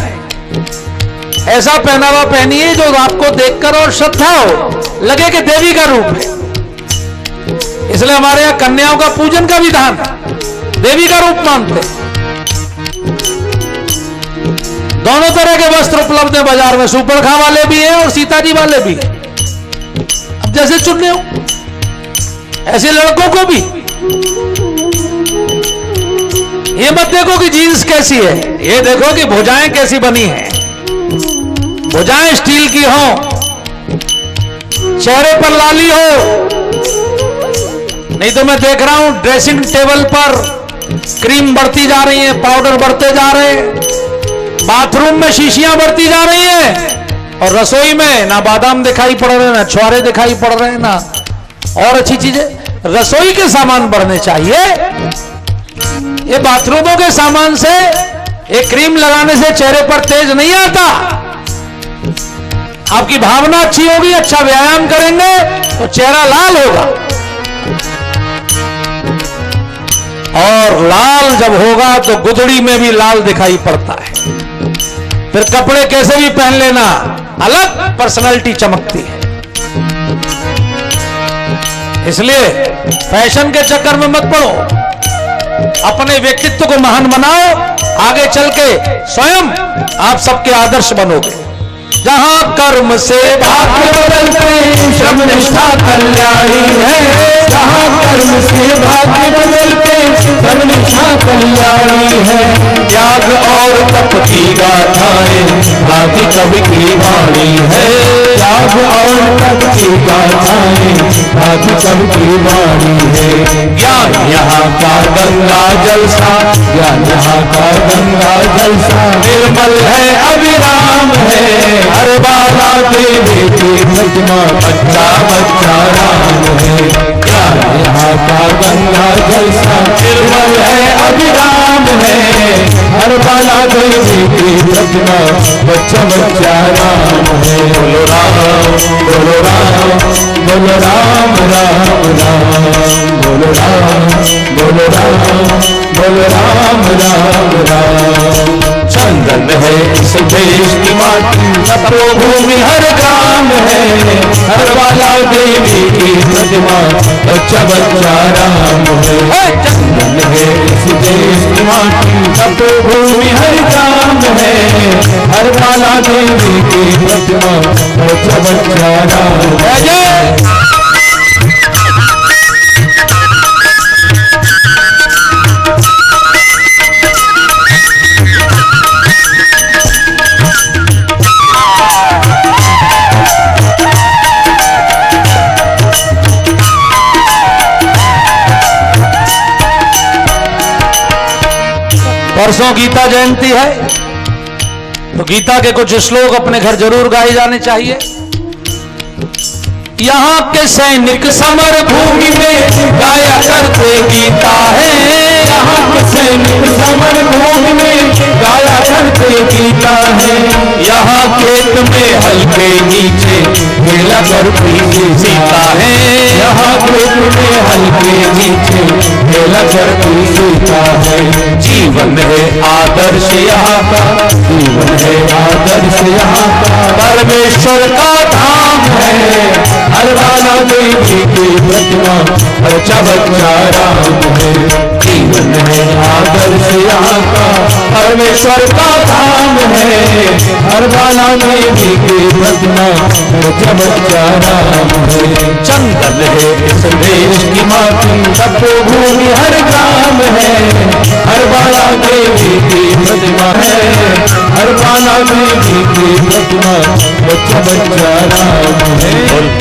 ऐसा पहनावा पहनिए जो आपको देखकर और श्रद्धा हो, लगे कि देवी का रूप है। इसलिए हमारे यहां कन्याओं का पूजन का विधान देवी का रूप मानते। दोनों तरह के वस्त्र उपलब्ध है बाजार में, सुपरखा वाले भी हैं और सीताजी वाले भी हैं। अब जैसे चुन रहे हो ऐसे लड़कों को भी। ये मत देखो कि जीन्स कैसी है, ये देखो कि भुजाएं कैसी बनी हैं। भुजाएं स्टील की हो, चेहरे पर लाली हो। नहीं तो मैं देख रहा हूं ड्रेसिंग टेबल पर क्रीम बढ़ती जा रही है, पाउडर बढ़ते जा रहे हैं, बाथरूम में शीशियां बढ़ती जा रही हैं, और रसोई में ना बादाम दिखाई पड़ रहे, ना छुआरे दिखाई पड़ रहे, ना और अच्छी चीजें। रसोई के सामान बढ़ने चाहिए। ये बाथरूमों के सामान से, एक क्रीम लगाने से चेहरे पर तेज नहीं आता। आपकी भावना अच्छी होगी, अच्छा व्यायाम करेंगे तो चेहरा लाल होगा, और लाल जब होगा तो गुदड़ी में भी लाल दिखाई पड़ता है। फिर कपड़े कैसे भी पहन लेना, अलग पर्सनालिटी चमकती है। इसलिए फैशन के चक्कर में मत पड़ो, अपने व्यक्तित्व को महान बनाओ। आगे चल के स्वयं आप सबके आदर्श बनोगे। जहां कर्म से भाग्य बदलते श्रम निष्ठा कल्याणी है। जहां कर्म से भाग्य बदलते श्रम निष्ठा कल्याणी है। त्याग और तप की गाथाएं आदि कवि की वाणी है। त्याग और तप की गाथाएं आदि कवि की वाणी है। ज्ञान यहाँ का गंगा जलसा, ज्ञान यहाँ का गंगा जलसा निर्मल है अविराम है। हर बाला देवी की प्रतिमा बच्चा बच्चा राम है। ज्ञान यहाँ का गंगा जलसा निर्मल है अविराम है। हर बाला देवी की प्रतिमा बच्चा बच्चा राम है। बोलो राम बोलो राम बोलो राम राम राम। बोलो राम बोलो राम बोलो राम राम राम। चंदन है इस देश की माटी, तपोभूमि हर ग्राम है, हर वाला देवी की प्रतिमा, बच्चा बच्चा राम है। चंदन है इस देश की माटी, तपोभूमि हर ग्राम है, हर वाला देवी की प्रतिमा, बच्चा बच्चा राम है। परसों गीता जयंती है, तो गीता के कुछ श्लोक अपने घर जरूर गाए जाने चाहिए। यहाँ के सैनिक समर भूमि में गाया करते गीता है, यहाँ के सैनिक समर भूमि में गाया करते गीता है, यहाँ खेत में हल्के नीचे खेला करती सीता है, यहाँ खेत में हल्के नीचे खेला करती सीता है। जीवन है आदर्श यहाँ का, जीवन है आदर्श यहाँ का, परमेश्वर का धाम है, हर वाला देवी की प्रतिमा, बच्चा बच्चा राम है। जीवन है आदर्श यहाँ का, परमेश्वर का धाम है, हर वाला देवी की प्रतिमा, बच्चा बच्चा राम है। चंदन है इस देश की माटी, तपोभूमि हर ग्राम है, हर वाला देवी की प्रतिमा है, हर वाला देवी की प्रतिमा, बच्चा बच्चा राम है।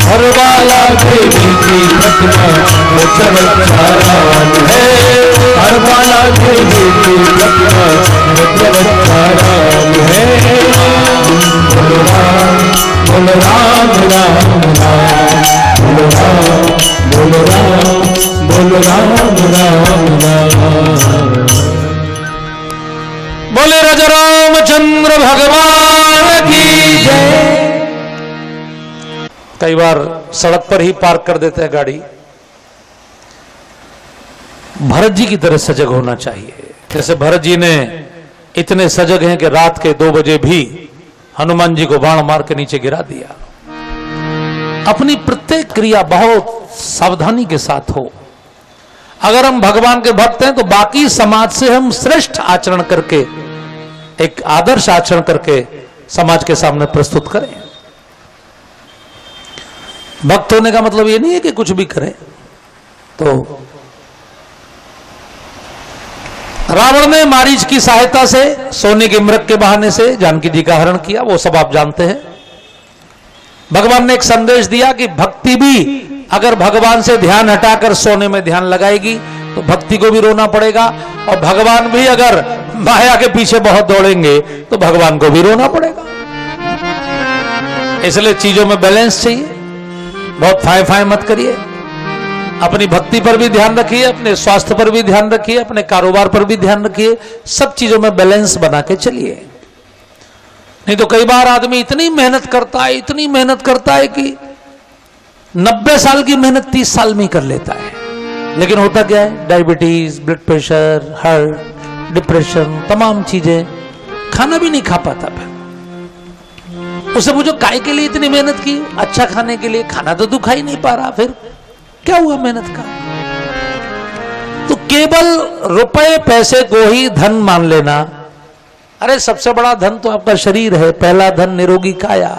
हर वाला देवी की प्रतिमा, बच्चा बच्चा राम है, हर वाला देवी की प्रतिमा, बच्चा बच्चा राम है। बोलो राम बोलो राम राम राम, बोलो राम बोलो राम बोलो राम राम राम। बोले राजा रामचंद्र भगवान की जय। कई बार सड़क पर ही पार्क कर देते हैं गाड़ी। भरत जी की तरह सजग होना चाहिए। जैसे भरत जी ने इतने सजग हैं कि रात के 2 बजे भी हनुमान जी को बाण मार के नीचे गिरा दिया। अपनी प्रत्येक क्रिया बहुत सावधानी के साथ हो। अगर हम भगवान के भक्त हैं तो बाकी समाज से हम श्रेष्ठ आचरण करके, एक आदर्श आचरण करके समाज के सामने प्रस्तुत करें। भक्त होने का मतलब ये नहीं है कि कुछ भी करें। तो रावण ने मारीच की सहायता से सोने के मृग के बहाने से जानकी जी का हरण किया, वो सब आप जानते हैं। भगवान ने एक संदेश दिया कि भक्ति भी अगर भगवान से ध्यान हटाकर सोने में ध्यान लगाएगी तो भक्ति को भी रोना पड़ेगा, और भगवान भी अगर माया के पीछे बहुत दौड़ेंगे तो भगवान को भी रोना पड़ेगा। इसलिए चीजों में बैलेंस चाहिए। बहुत फाय फाय मत करिए। अपनी भक्ति पर भी ध्यान रखिए, अपने स्वास्थ्य पर भी ध्यान रखिए, अपने कारोबार पर भी ध्यान रखिए। सब चीजों में बैलेंस बना के चलिए। नहीं तो कई बार आदमी इतनी मेहनत करता है, इतनी मेहनत करता है कि 90 साल की मेहनत 30 साल में ही कर लेता है। लेकिन होता क्या है? Diabetes, blood pressure, heart, depression, तमाम चीजें, खाना भी नहीं खा पाता। फिर उससे पूछो काय के लिए इतनी मेहनत की? अच्छा खाने के लिए। खाना तो तू खा ही नहीं पा रहा, फिर क्या हुआ मेहनत का? तो केवल रुपए पैसे को ही धन मान लेना। अरे सबसे बड़ा धन तो आपका शरीर है। पहला धन निरोगी काया।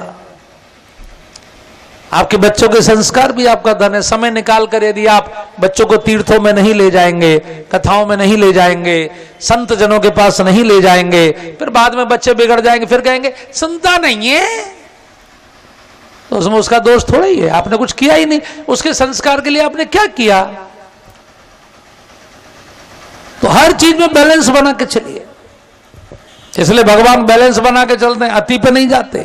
आपके बच्चों के संस्कार भी आपका धन है। समय निकाल कर यदि आप बच्चों को तीर्थों में नहीं ले जाएंगे, कथाओं में नहीं ले जाएंगे, संत जनों के पास नहीं ले जाएंगे, फिर बाद में बच्चे बिगड़ जाएंगे, फिर कहेंगे सुनता नहीं है, तो उसमें उसका दोष थोड़ा ही है। आपने कुछ किया ही नहीं। उसके संस्कार के लिए आपने क्या किया? तो हर चीज में बैलेंस बना के चलिए। इसलिए भगवान बैलेंस बना के चलते हैं, अति पे नहीं जाते।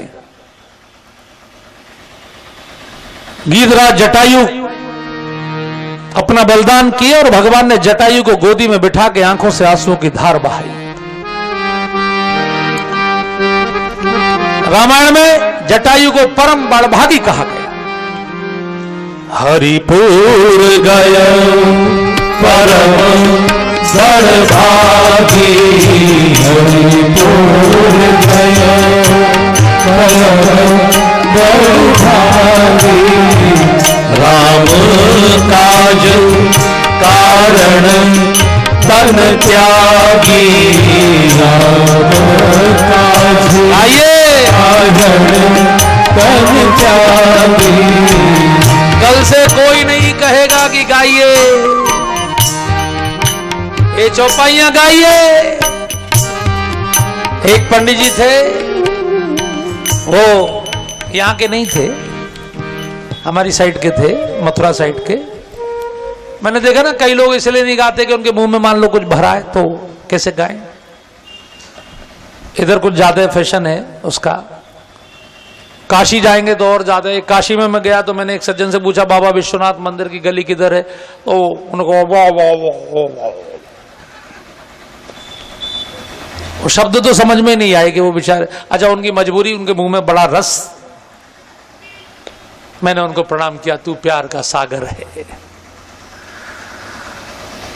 गीधराज जटायु अपना बलिदान किए और भगवान ने जटायु को गोदी में बिठा के आंखों से आंसुओं की धार बहाई। रामायण में जटायु को परम बड़भागी कहा गया। हरिपुर गय परम बड़भागी, हरिपुर गय परम बड़भागी, राम काज कारण तन त्यागी, राम काज आइए कारण तन त्यागी। कल से कोई नहीं कहेगा कि गाइए, ये चौपाइयां गाइए। एक पंडित जी थे, वो यहां के नहीं थे, हमारी साइड के थे, मथुरा साइड के। मैंने देखा ना कई लोग इसलिए नहीं गाते कि उनके मुंह में मान लो कुछ भरा है तो कैसे गाएं। इधर कुछ ज्यादा फैशन है उसका। काशी जाएंगे तो और ज्यादा। एक काशी में मैं गया तो मैंने एक सज्जन से पूछा, बाबा विश्वनाथ मंदिर की गली किधर है? तो उनको वाह वाह वाह, वो शब्द तो समझ में नहीं आए कि वो बेचारे। अच्छा, उनकी मजबूरी, उनके मुंह में बड़ा रस। मैंने उनको प्रणाम किया, तू प्यार का सागर है।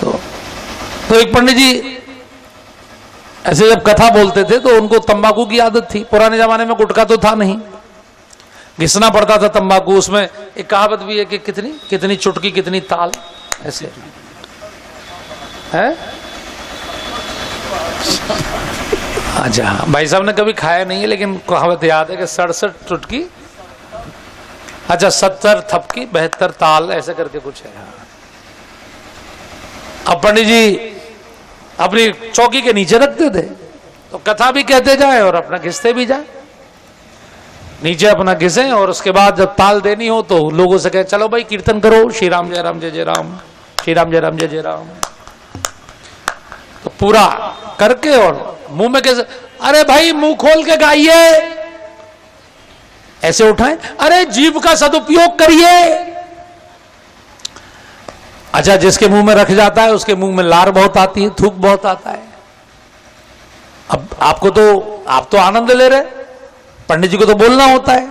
तो एक पंडित जी ऐसे जब कथा बोलते थे तो उनको तंबाकू की आदत थी। पुराने जमाने में गुटखा तो था नहीं, घिसना पड़ता था तंबाकू। उसमें एक कहावत भी है कि कितनी कितनी चुटकी कितनी ताल, ऐसे है। अच्छा, भाई साहब ने कभी खाया नहीं है लेकिन कहावत याद है कि 67 चुटकी, अच्छा 70 थपकी 72 ताल, ऐसे करके कुछ है। अब पंडित जी अपनी चौकी के नीचे रखते थे तो कथा भी कहते जाए और अपना घिसते भी जाए। नीचे अपना घिसे और उसके बाद जब ताल देनी हो तो लोगों से कहे, चलो भाई कीर्तन करो, श्री राम जय राम जय जय राम, श्री राम जय राम जय जय राम। तो पूरा करके और मुंह में कैसे, अरे भाई मुंह खोल के गाइए, ऐसे उठाएं, अरे जीभ का सदुपयोग करिए। अच्छा, जिसके मुंह में रख जाता है उसके मुंह में लार बहुत आती है, थूक बहुत आता है। अब आपको तो, आप तो आनंद ले रहे, पंडित जी को तो बोलना होता है।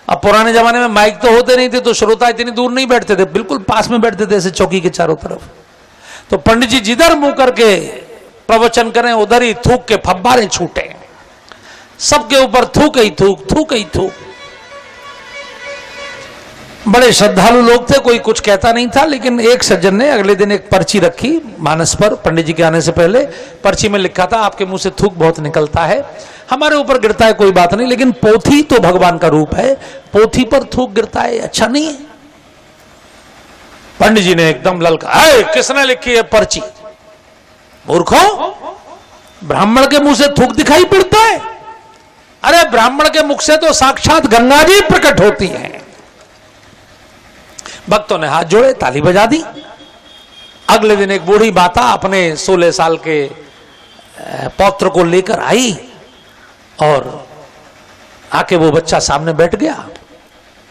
अब पुराने जमाने में माइक तो होते नहीं थे तो श्रोता इतनी दूर नहीं बैठते थे, बिल्कुल पास में बैठते थे ऐसे चौकी के चारों तरफ। तो पंडित जी जिधर मुंह करके प्रवचन करें उधर ही थूक के फब्बारे छूटे, सबके ऊपर थूक ही थूक, थूक ही थूक। बड़े श्रद्धालु लोग थे, कोई कुछ कहता नहीं था। लेकिन एक सज्जन ने अगले दिन एक पर्ची रखी मानस पर, पंडित जी के आने से पहले पर्ची में लिखा था, आपके मुंह से थूक बहुत निकलता है, हमारे ऊपर गिरता है कोई बात नहीं, लेकिन पोथी तो भगवान का रूप है, पोथी पर थूक गिरता है अच्छा नहीं है। पंडित जी ने एकदम ललका, किसने लिखी है पर्ची? मूर्खों, ब्राह्मण के मुंह से थूक दिखाई पड़ता है? अरे ब्राह्मण के मुख से तो साक्षात गंगा जी प्रकट होती है। भक्तों ने हाथ जोड़े, ताली बजा दी। अगले दिन एक बूढ़ी माता अपने 16 साल के पौत्र को लेकर आई और आके वो बच्चा सामने बैठ गया।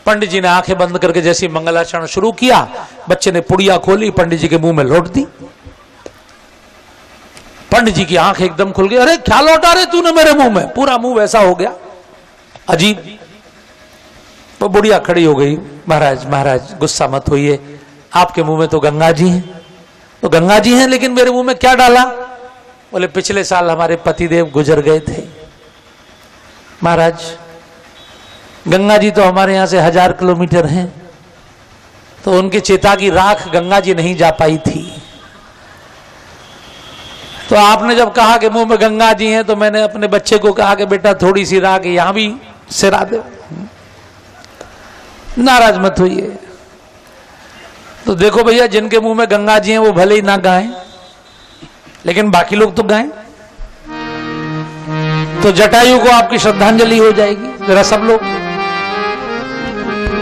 पंडित जी ने आंखें बंद करके जैसे मंगलाचरण शुरू किया, बच्चे ने पुड़िया खोली, पंडित जी के मुंह में लौट दी। पंडित जी की आंखें एकदम खुल गई, अरे क्या लौटा रहे तूने मेरे मुंह में? पूरा मुंह वैसा हो गया, अजीब। वो बुढ़िया खड़ी हो गई, महाराज महाराज गुस्सा मत होइए, आपके मुंह में तो गंगा जी हैं। तो गंगा जी हैं, लेकिन मेरे मुंह में क्या डाला? बोले पिछले साल हमारे पतिदेव गुजर गए थे महाराज, गंगा जी तो हमारे यहां से 1000 किलोमीटर हैं, तो उनकी चिता की राख गंगा जी नहीं जा पाई थी। तो आपने जब कहा कि मुंह में गंगा जी हैं तो मैंने अपने बच्चे को कहा कि बेटा थोड़ी सी राख यहां भी सिरा दो, नाराज मत होइए। तो देखो भैया, जिनके मुंह में गंगा जी हैं वो भले ही ना गाएं, लेकिन बाकी लोग तो गाएं, तो जटायु को आपकी श्रद्धांजलि हो जाएगी। जरा सब लोग,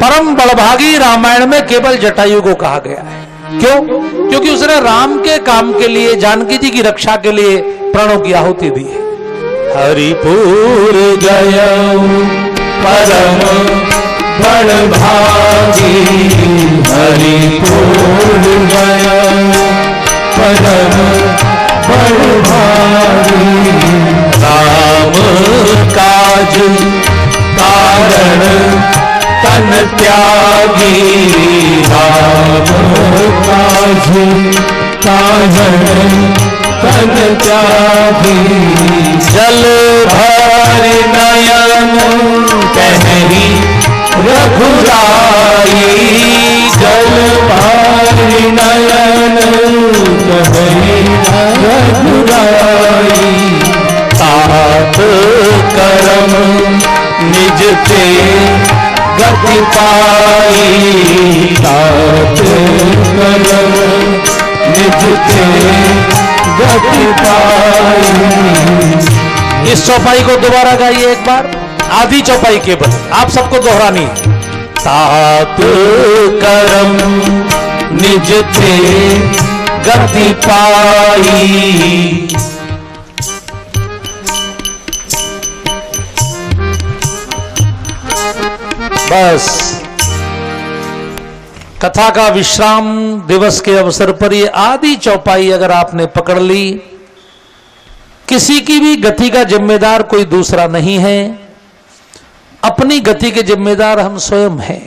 परम बड़भागी रामायण में केवल जटायु को कहा गया है। क्यों? क्योंकि उसने राम के काम के लिए, जानकी जी की रक्षा के लिए प्राणों की आहुति दी है। हरिपुर गय परम बड़भागी, हरिपुर गय परम बड़भागी, राम काज कारण तन त्यागी, काहन तन त्यागी, जल भर नयन कहरी रघुराई, जल भर नयन कहरी रघुराई, तात करम निज ते गति पाई, तात करम निज ते गति पाई। इस चौपाई को दोबारा गाइए एक बार, आधी चौपाई केवल, आप सबको दोहरानी है। तात करम निज ते गति पाई, बस कथा का विश्राम दिवस के अवसर पर ये आधी चौपाई अगर आपने पकड़ ली, किसी की भी गति का जिम्मेदार कोई दूसरा नहीं है, अपनी गति के जिम्मेदार हम स्वयं हैं।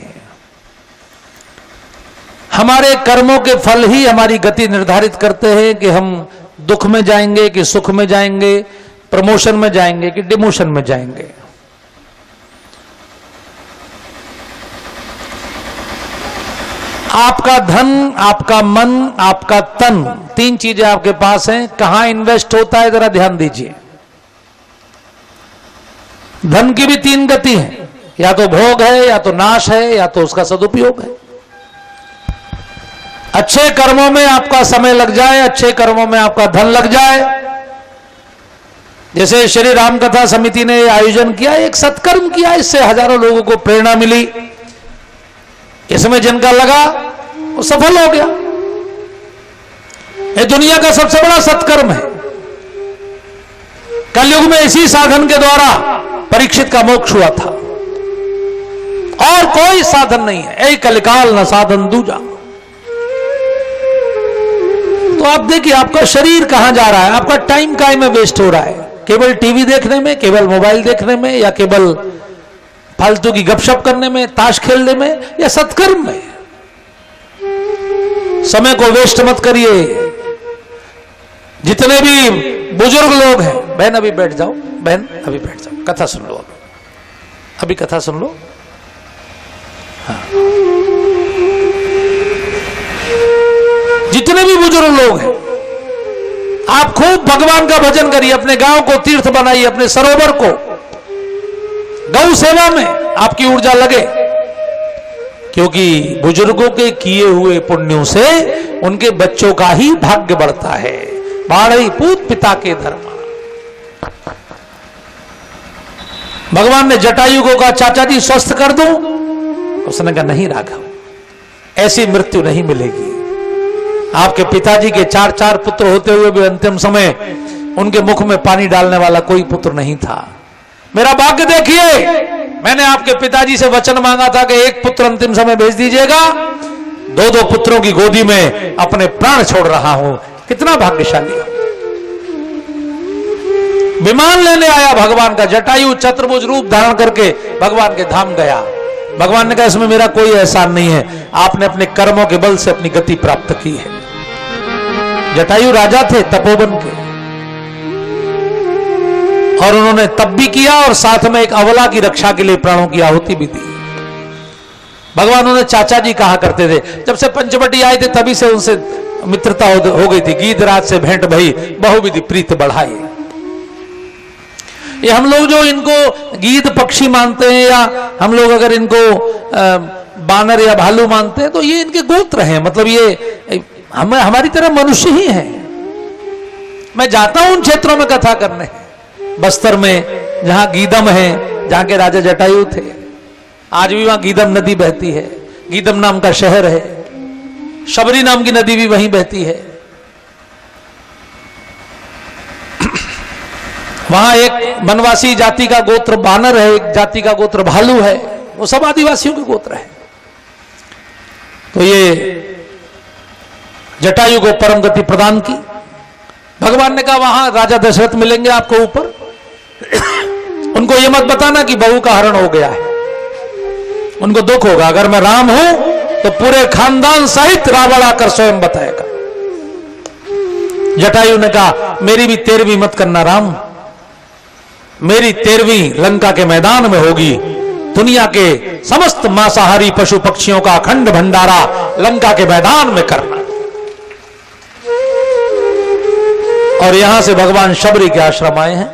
हमारे कर्मों के फल ही हमारी गति निर्धारित करते हैं कि हम दुख में जाएंगे कि सुख में जाएंगे, प्रमोशन में जाएंगे कि डिमोशन में जाएंगे। आपका धन, आपका मन, आपका तन, तीन चीजें आपके पास हैं, कहां इन्वेस्ट होता है जरा ध्यान दीजिए। धन की भी तीन गति है, या तो भोग है, या तो नाश है, या तो उसका सदुपयोग है। अच्छे कर्मों में आपका समय लग जाए, अच्छे कर्मों में आपका धन लग जाए। जैसे श्री राम कथा समिति ने आयोजन किया, एक सत्कर्म किया, इससे हजारों लोगों को प्रेरणा मिली, इसमें जिनका लगा वो सफल हो गया। ये दुनिया का सबसे बड़ा सत्कर्म है। कलयुग में इसी साधन के द्वारा परीक्षित का मोक्ष हुआ था, और कोई साधन नहीं है। ऐ कलिकाल न साधन दूजा। तो आप देखिए आपका शरीर कहां जा रहा है, आपका टाइम काय में वेस्ट हो रहा है, केवल टीवी देखने में, केवल मोबाइल देखने में, या केवल फालतू की गपशप करने में, ताश खेलने में, या सत्कर्म में। समय को वेस्ट मत करिए। जितने भी बुजुर्ग लोग हैं, बहन अभी बैठ जाओ, बहन अभी बैठ जाओ, कथा सुन लो, अभी कथा सुन लो। हाँ। जितने भी बुजुर्ग लोग हैं, आप खूब भगवान का भजन करिए, अपने गांव को तीर्थ बनाइए, अपने सरोवर को, गौ सेवा में आपकी ऊर्जा लगे, क्योंकि बुजुर्गों के किए हुए पुण्यों से उनके बच्चों का ही भाग्य बढ़ता है। बाढ़ई पूत पिता के धर्म। भगवान ने जटायु को कहा, चाचा जी स्वस्थ कर दूं? उसने कहा, नहीं राघव, ऐसी मृत्यु नहीं मिलेगी। आपके पिताजी के 4 पुत्र होते हुए भी अंतिम समय उनके मुख में पानी डालने वाला कोई पुत्र नहीं था। मेरा भाग्य देखिए, मैंने आपके पिताजी से वचन मांगा था कि एक पुत्र अंतिम समय भेज दीजिएगा, 2 पुत्रों की गोदी में अपने प्राण छोड़ रहा हूं। कितना भाग्यशाली। विमान लेने आया भगवान का, जटायु चतुर्भुज रूप धारण करके भगवान के धाम गया। भगवान ने कहा, इसमें मेरा कोई एहसान नहीं है, आपने अपने कर्मों के बल से अपनी गति प्राप्त की है। जटायु राजा थे तपोवन के, और उन्होंने तब भी किया, और साथ में एक अबला की रक्षा के लिए प्राणों की आहुति भी दी। भगवान उन्हें चाचा जी कहा करते थे। जब से पंचवटी आए थे तभी से उनसे मित्रता हो गई थी। गीधराज से भेंट भई, बहुविधि प्रीत बढ़ाई। ये हम लोग जो इनको गीध पक्षी मानते हैं, या हम लोग अगर इनको बानर या भालू मानते हैं, तो ये इनके गोत्र हैं। मतलब ये हमारी तरह मनुष्य ही हैं। मैं जाता हूं उन क्षेत्रों में कथा करने, बस्तर में जहां गीदम है, जहां के राजा जटायु थे। आज भी वहां गीदम नदी बहती है, गीदम नाम का शहर है। शबरी नाम की नदी भी वहीं बहती है। वहां एक वनवासी जाति का गोत्र बानर है, एक जाति का गोत्र भालू है, वो सब आदिवासियों के गोत्र है। तो ये जटायु को परम गति प्रदान की। भगवान ने कहा, वहां राजा दशरथ मिलेंगे आपको ऊपर, उनको ये मत बताना कि बहू का हरण हो गया है, उनको दुख होगा। अगर मैं राम हूं तो पूरे खानदान सहित रावण आकर स्वयं बताएगा। जटायु ने कहा मेरी भी 13वीं मत करना राम, मेरी 13वीं लंका के मैदान में होगी। दुनिया के समस्त मांसाहारी पशु पक्षियों का अखंड भंडारा लंका के मैदान में करना। और यहां से भगवान शबरी के आश्रम आए हैं।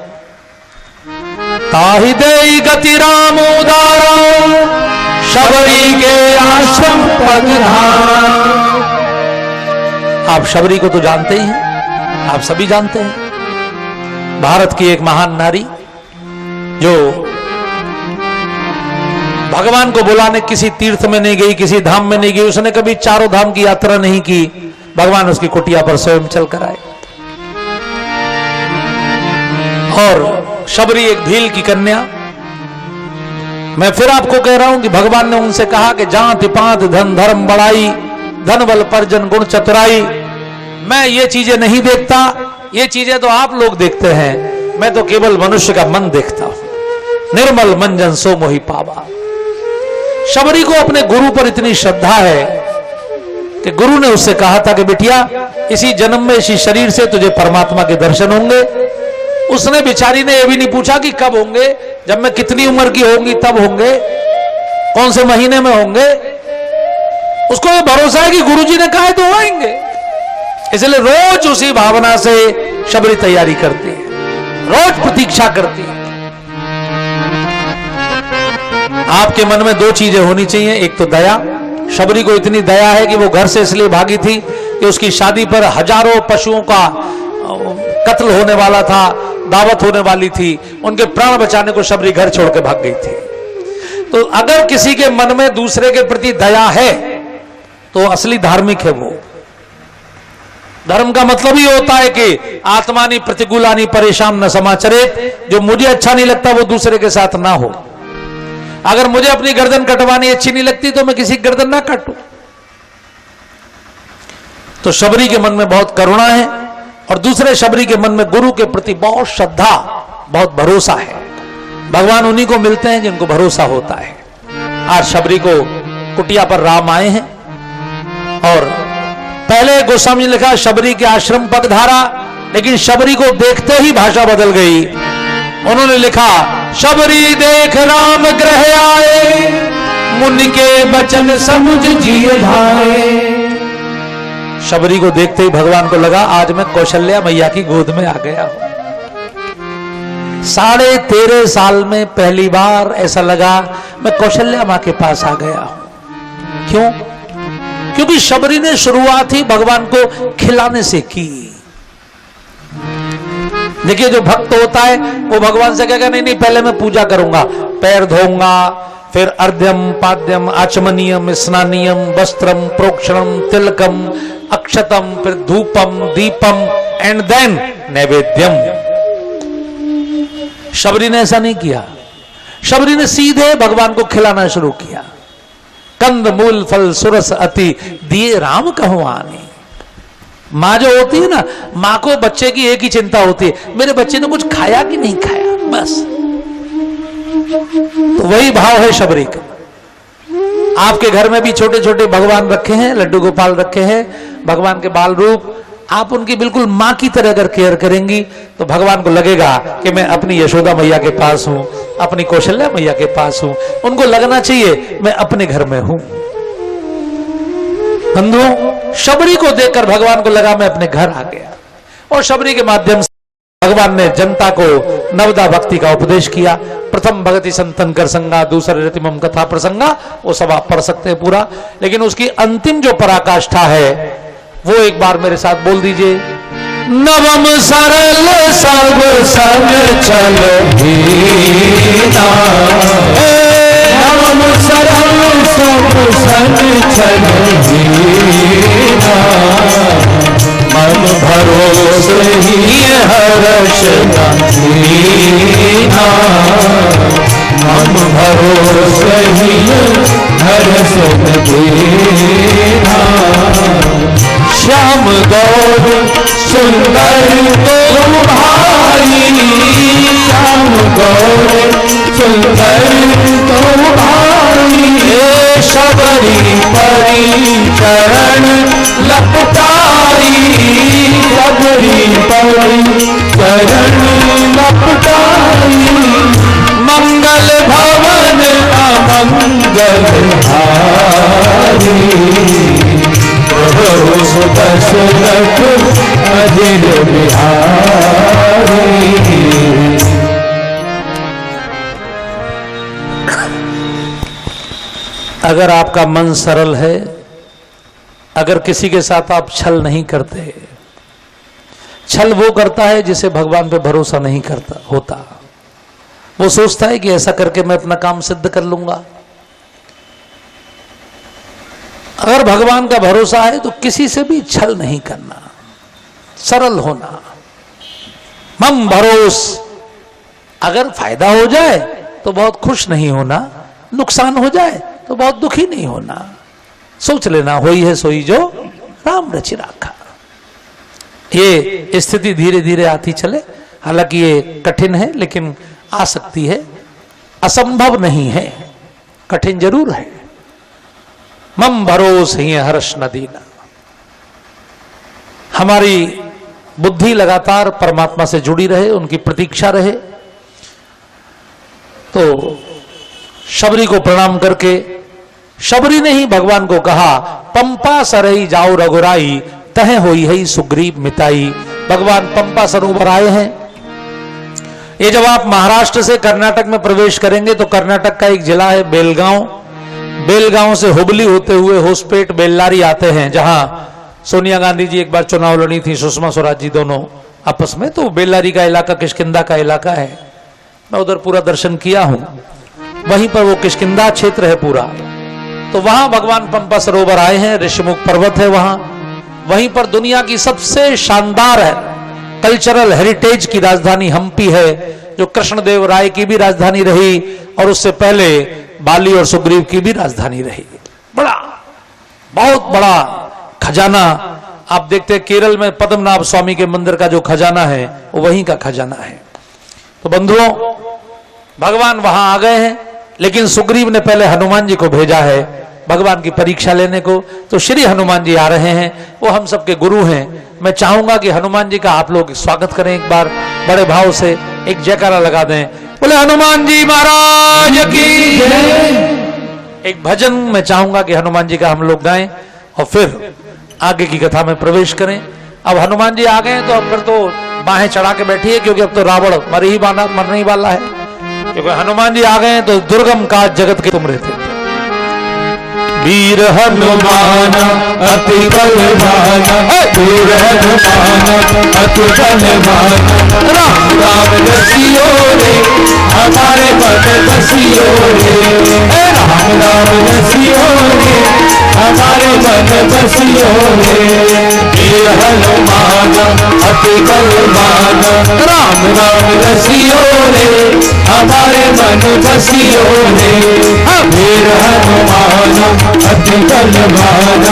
ताहि देई गति राम उदारा, शबरी के आश्रम पधारा। आप शबरी को तो जानते ही हैं, आप सभी जानते हैं। भारत की एक महान नारी जो भगवान को बुलाने किसी तीर्थ में नहीं गई, किसी धाम में नहीं गई, उसने कभी चारों धाम की यात्रा नहीं की, भगवान उसकी कुटिया पर स्वयं चलकर आए। और शबरी एक भील की कन्या। मैं फिर आपको कह रहा हूं कि भगवान ने उनसे कहा कि जाति पात धन धर्म बड़ाई, धन बल परजन गुण चतुराई, मैं ये चीजें नहीं देखता, ये चीजें तो आप लोग देखते हैं, मैं तो केवल मनुष्य का मन देखता हूं। निर्मल मंजन सो मोहि पावा। शबरी को अपने गुरु पर इतनी श्रद्धा है कि गुरु ने उससे कहा था कि बिटिया इसी जन्म में इसी शरीर से तुझे परमात्मा के दर्शन होंगे। उसने बेचारी ने यह भी नहीं पूछा कि कब होंगे, जब मैं कितनी उम्र की होंगी तब होंगे, कौन से महीने में होंगे। उसको यह भरोसा है कि गुरुजी ने कहा है तो आएंगे, इसलिए रोज उसी भावना से शबरी तैयारी करती है, रोज प्रतीक्षा करती है। आपके मन में दो चीजें होनी चाहिए, एक तो दया। शबरी को इतनी दया है कि वो घर से इसलिए भागी थी कि उसकी शादी पर हजारों पशुओं का कत्ल होने वाला था, दावत होने वाली थी, उनके प्राण बचाने को शबरी घर छोड़ के भाग गई थी। तो अगर किसी के मन में दूसरे के प्रति दया है तो असली धार्मिक है वो। धर्म का मतलब ही होता है कि आत्मानी प्रतिकूलानी परेशान न समाचरित, जो मुझे अच्छा नहीं लगता वो दूसरे के साथ ना हो। अगर मुझे अपनी गर्दन कटवानी अच्छी नहीं लगती तो मैं किसी की गर्दन ना काटूं। तो शबरी के मन में बहुत करुणा है और दूसरे शबरी के मन में गुरु के प्रति बहुत श्रद्धा, बहुत भरोसा है। भगवान उन्हीं को मिलते हैं जिनको भरोसा होता है। आज शबरी को कुटिया पर राम आए हैं और पहले गोस्वामी ने लिखा शबरी के आश्रम पगधारा, लेकिन शबरी को देखते ही भाषा बदल गई। उन्होंने लिखा शबरी देख राम ग्रह आए, मुनि के बचन समुझ जिय भाए। शबरी को देखते ही भगवान को लगा आज मैं कौशल्या मैया की गोद में आ गया हूं। 13.5 साल में पहली बार ऐसा लगा मैं कौशल्या मां के पास आ गया हूं। क्यों? क्योंकि शबरी ने शुरुआत ही भगवान को खिलाने से की। देखिए जो भक्त होता है वो भगवान से कहेगा नहीं नहीं पहले मैं पूजा करूंगा, पैर धोऊंगा, फिर अर्ध्यम पाद्यम आचमनीयम स्नानियम वस्त्रम प्रोक्षणम तिलकम अक्षतम, फिर धूपम दीपम एंड देन नैवेद्यम। शबरी ने ऐसा नहीं किया। शबरी ने सीधे भगवान को खिलाना शुरू किया। कंद मूल फल सुरस अति दिए राम कहूं आने। मां जो होती है ना, मां को बच्चे की एक ही चिंता होती है मेरे बच्चे ने कुछ खाया कि नहीं खाया, बस। तो वही भाव है शबरी का। आपके घर में भी छोटे छोटे भगवान रखे हैं, लड्डू गोपाल रखे हैं, भगवान के बाल रूप, आप उनकी बिल्कुल मां की तरह अगर केयर करेंगी तो भगवान को लगेगा कि मैं अपनी यशोदा मैया के पास हूं, अपनी कौशल्या मैया के पास हूं। उनको लगना चाहिए मैं अपने घर में हूं। बंधुओं, शबरी को देखकर भगवान को लगा मैं अपने घर आ गया, और शबरी के माध्यम से भगवान ने जनता को नवदा भक्ति का उपदेश किया। प्रथम भगति संतन कर संगा, दूसरे रतिमम कथा प्रसंगा, वो सब आप पढ़ सकते हैं पूरा। लेकिन उसकी अंतिम जो पराकाष्ठा है वो एक बार मेरे साथ बोल दीजिए। नवम सरल सब संग चल हीना, नवम सरल सब संग चल हीना, मन भरोसे ही हर्ष दीना, मन भरोसे ही हर्ष दीना। श्याम गौर सुंदर तो भाई, श्याम गौर सुंदर तो भाई, शबरी परी चरण लपटाई, शबरी प्रभु दशरथ अजिर बिहारी। अगर आपका मन सरल है, अगर किसी के साथ आप छल नहीं करते, छल वो करता है जिसे भगवान पे भरोसा नहीं करता होता। वो सोचता है कि ऐसा करके मैं अपना काम सिद्ध कर लूंगा। अगर भगवान का भरोसा है तो किसी से भी छल नहीं करना, सरल होना, मम भरोस। अगर फायदा हो जाए तो बहुत खुश नहीं होना, नुकसान हो जाए तो बहुत दुखी नहीं होना। सोच लेना, होई है सोई जो राम रचि राखा। ये स्थिति धीरे धीरे आती चले। हालांकि ये कठिन है, लेकिन आ सकती है, असंभव नहीं है, कठिन जरूर है। मम भरोस ही हर्ष न दीना। हमारी बुद्धि लगातार परमात्मा से जुड़ी रहे, उनकी प्रतीक्षा रहे। तो शबरी को प्रणाम करके, शबरी ने ही भगवान को कहा, पंपा सरई जाओ रघुराई, तह होई है सुग्रीव मिताई। भगवान पंपा सरोवर आए हैं। ये जब आप महाराष्ट्र से कर्नाटक में प्रवेश करेंगे तो कर्नाटक का एक जिला है बेलगांव। बेलगांव से हुबली होते हुए होसपेट बेल्लारी आते हैं, जहां सोनिया गांधी जी एक बार चुनाव लड़ी थी, सुषमा स्वराज जी दोनों आपस में। तो बेल्लारी का इलाका किष्किंधा का इलाका है। मैं उधर पूरा दर्शन किया हूं। वहीं पर वो किष्किंधा क्षेत्र है पूरा। तो वहां भगवान पंपा सरोवर आए हैं। ऋषिमुख पर्वत है वहां। वहीं पर दुनिया की सबसे शानदार है कल्चरल हेरिटेज की राजधानी हम्पी है, जो कृष्णदेव राय की भी राजधानी रही और उससे पहले बाली और सुग्रीव की भी राजधानी रही। बड़ा, बहुत बड़ा खजाना। आप देखते हैं केरल में पद्मनाभ स्वामी के मंदिर का जो खजाना है वो वहीं का खजाना है। तो बंधुओं, भगवान वहां आ गए हैं, लेकिन सुग्रीव ने पहले हनुमान जी को भेजा है भगवान की परीक्षा लेने को। तो श्री हनुमान जी आ रहे हैं, वो हम सबके गुरु हैं। मैं चाहूंगा कि हनुमान जी का आप लोग स्वागत करें, एक बार बड़े भाव से एक जयकारा लगा दें, बोले हनुमान जी महाराज की जय। एक भजन मैं चाहूंगा कि हनुमान जी का हम लोग गाएं और फिर आगे की कथा में प्रवेश करें। अब हनुमान जी आ गए तो अब फिर तो बाहें चढ़ा के बैठिए, क्योंकि अब तो रावण मरने ही वाला है। क्योंकि हनुमान जी आ गए तो दुर्गम काज जगत के तुम रहते। वीर हनुमान अति बलवान, वीर हनुमान अति बलवान। राम राम रसियो रे हमारे मन बसियो रे, राम राम रसियो रे हमारे मन बसियो रे। वीर हनुमान अति बलवान, राम राम रसियो रे हमारे मन बसियो रे। वीर हनुमान अति बलवान,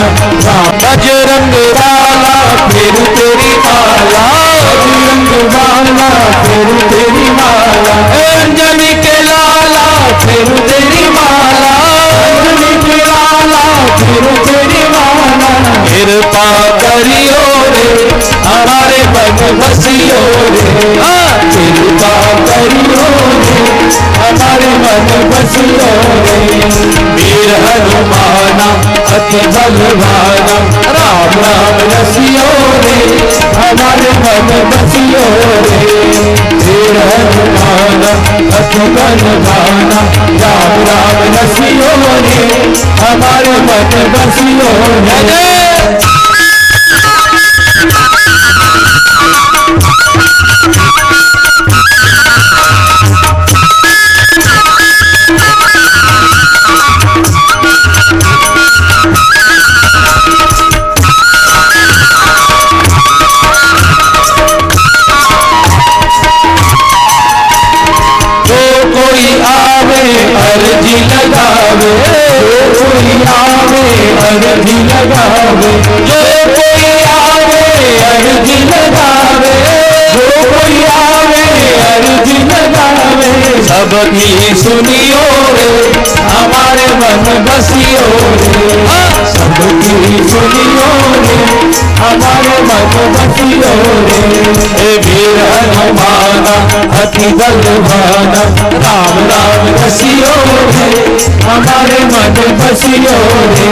राम बजरंग वाला फिर तेरी माला, बजरंग वाला फिर तेरी माला। अंजनी के लाला फिर तेरी माला, अंजनी के लाला फिर तेरी माला। कृपा करियो रे हमारे मन बसियो रे, कृपा करियो रे हमारे मन बसियो रे। वीर हनुमान अति बलवान, राम राम रसियो रे हमारे मन बसियो रे। वीर हनुमान अति बलवान, राम राम रसियो रे हमारे मन बसियो रे। अर्जी लगावे, कोई आवे अर्जी लगावे, जो कोई आवे अर्जी लगावे, जो कोई आवे अर्जी लगावे। सबकी सुनियो रे हमारे मन बसियो रे, सबकी सुनियो रे हमारे मन बसियो रे। वीर हनुमान अति बलवान, राम राम रसियो रे हमारे मन बसियो रे।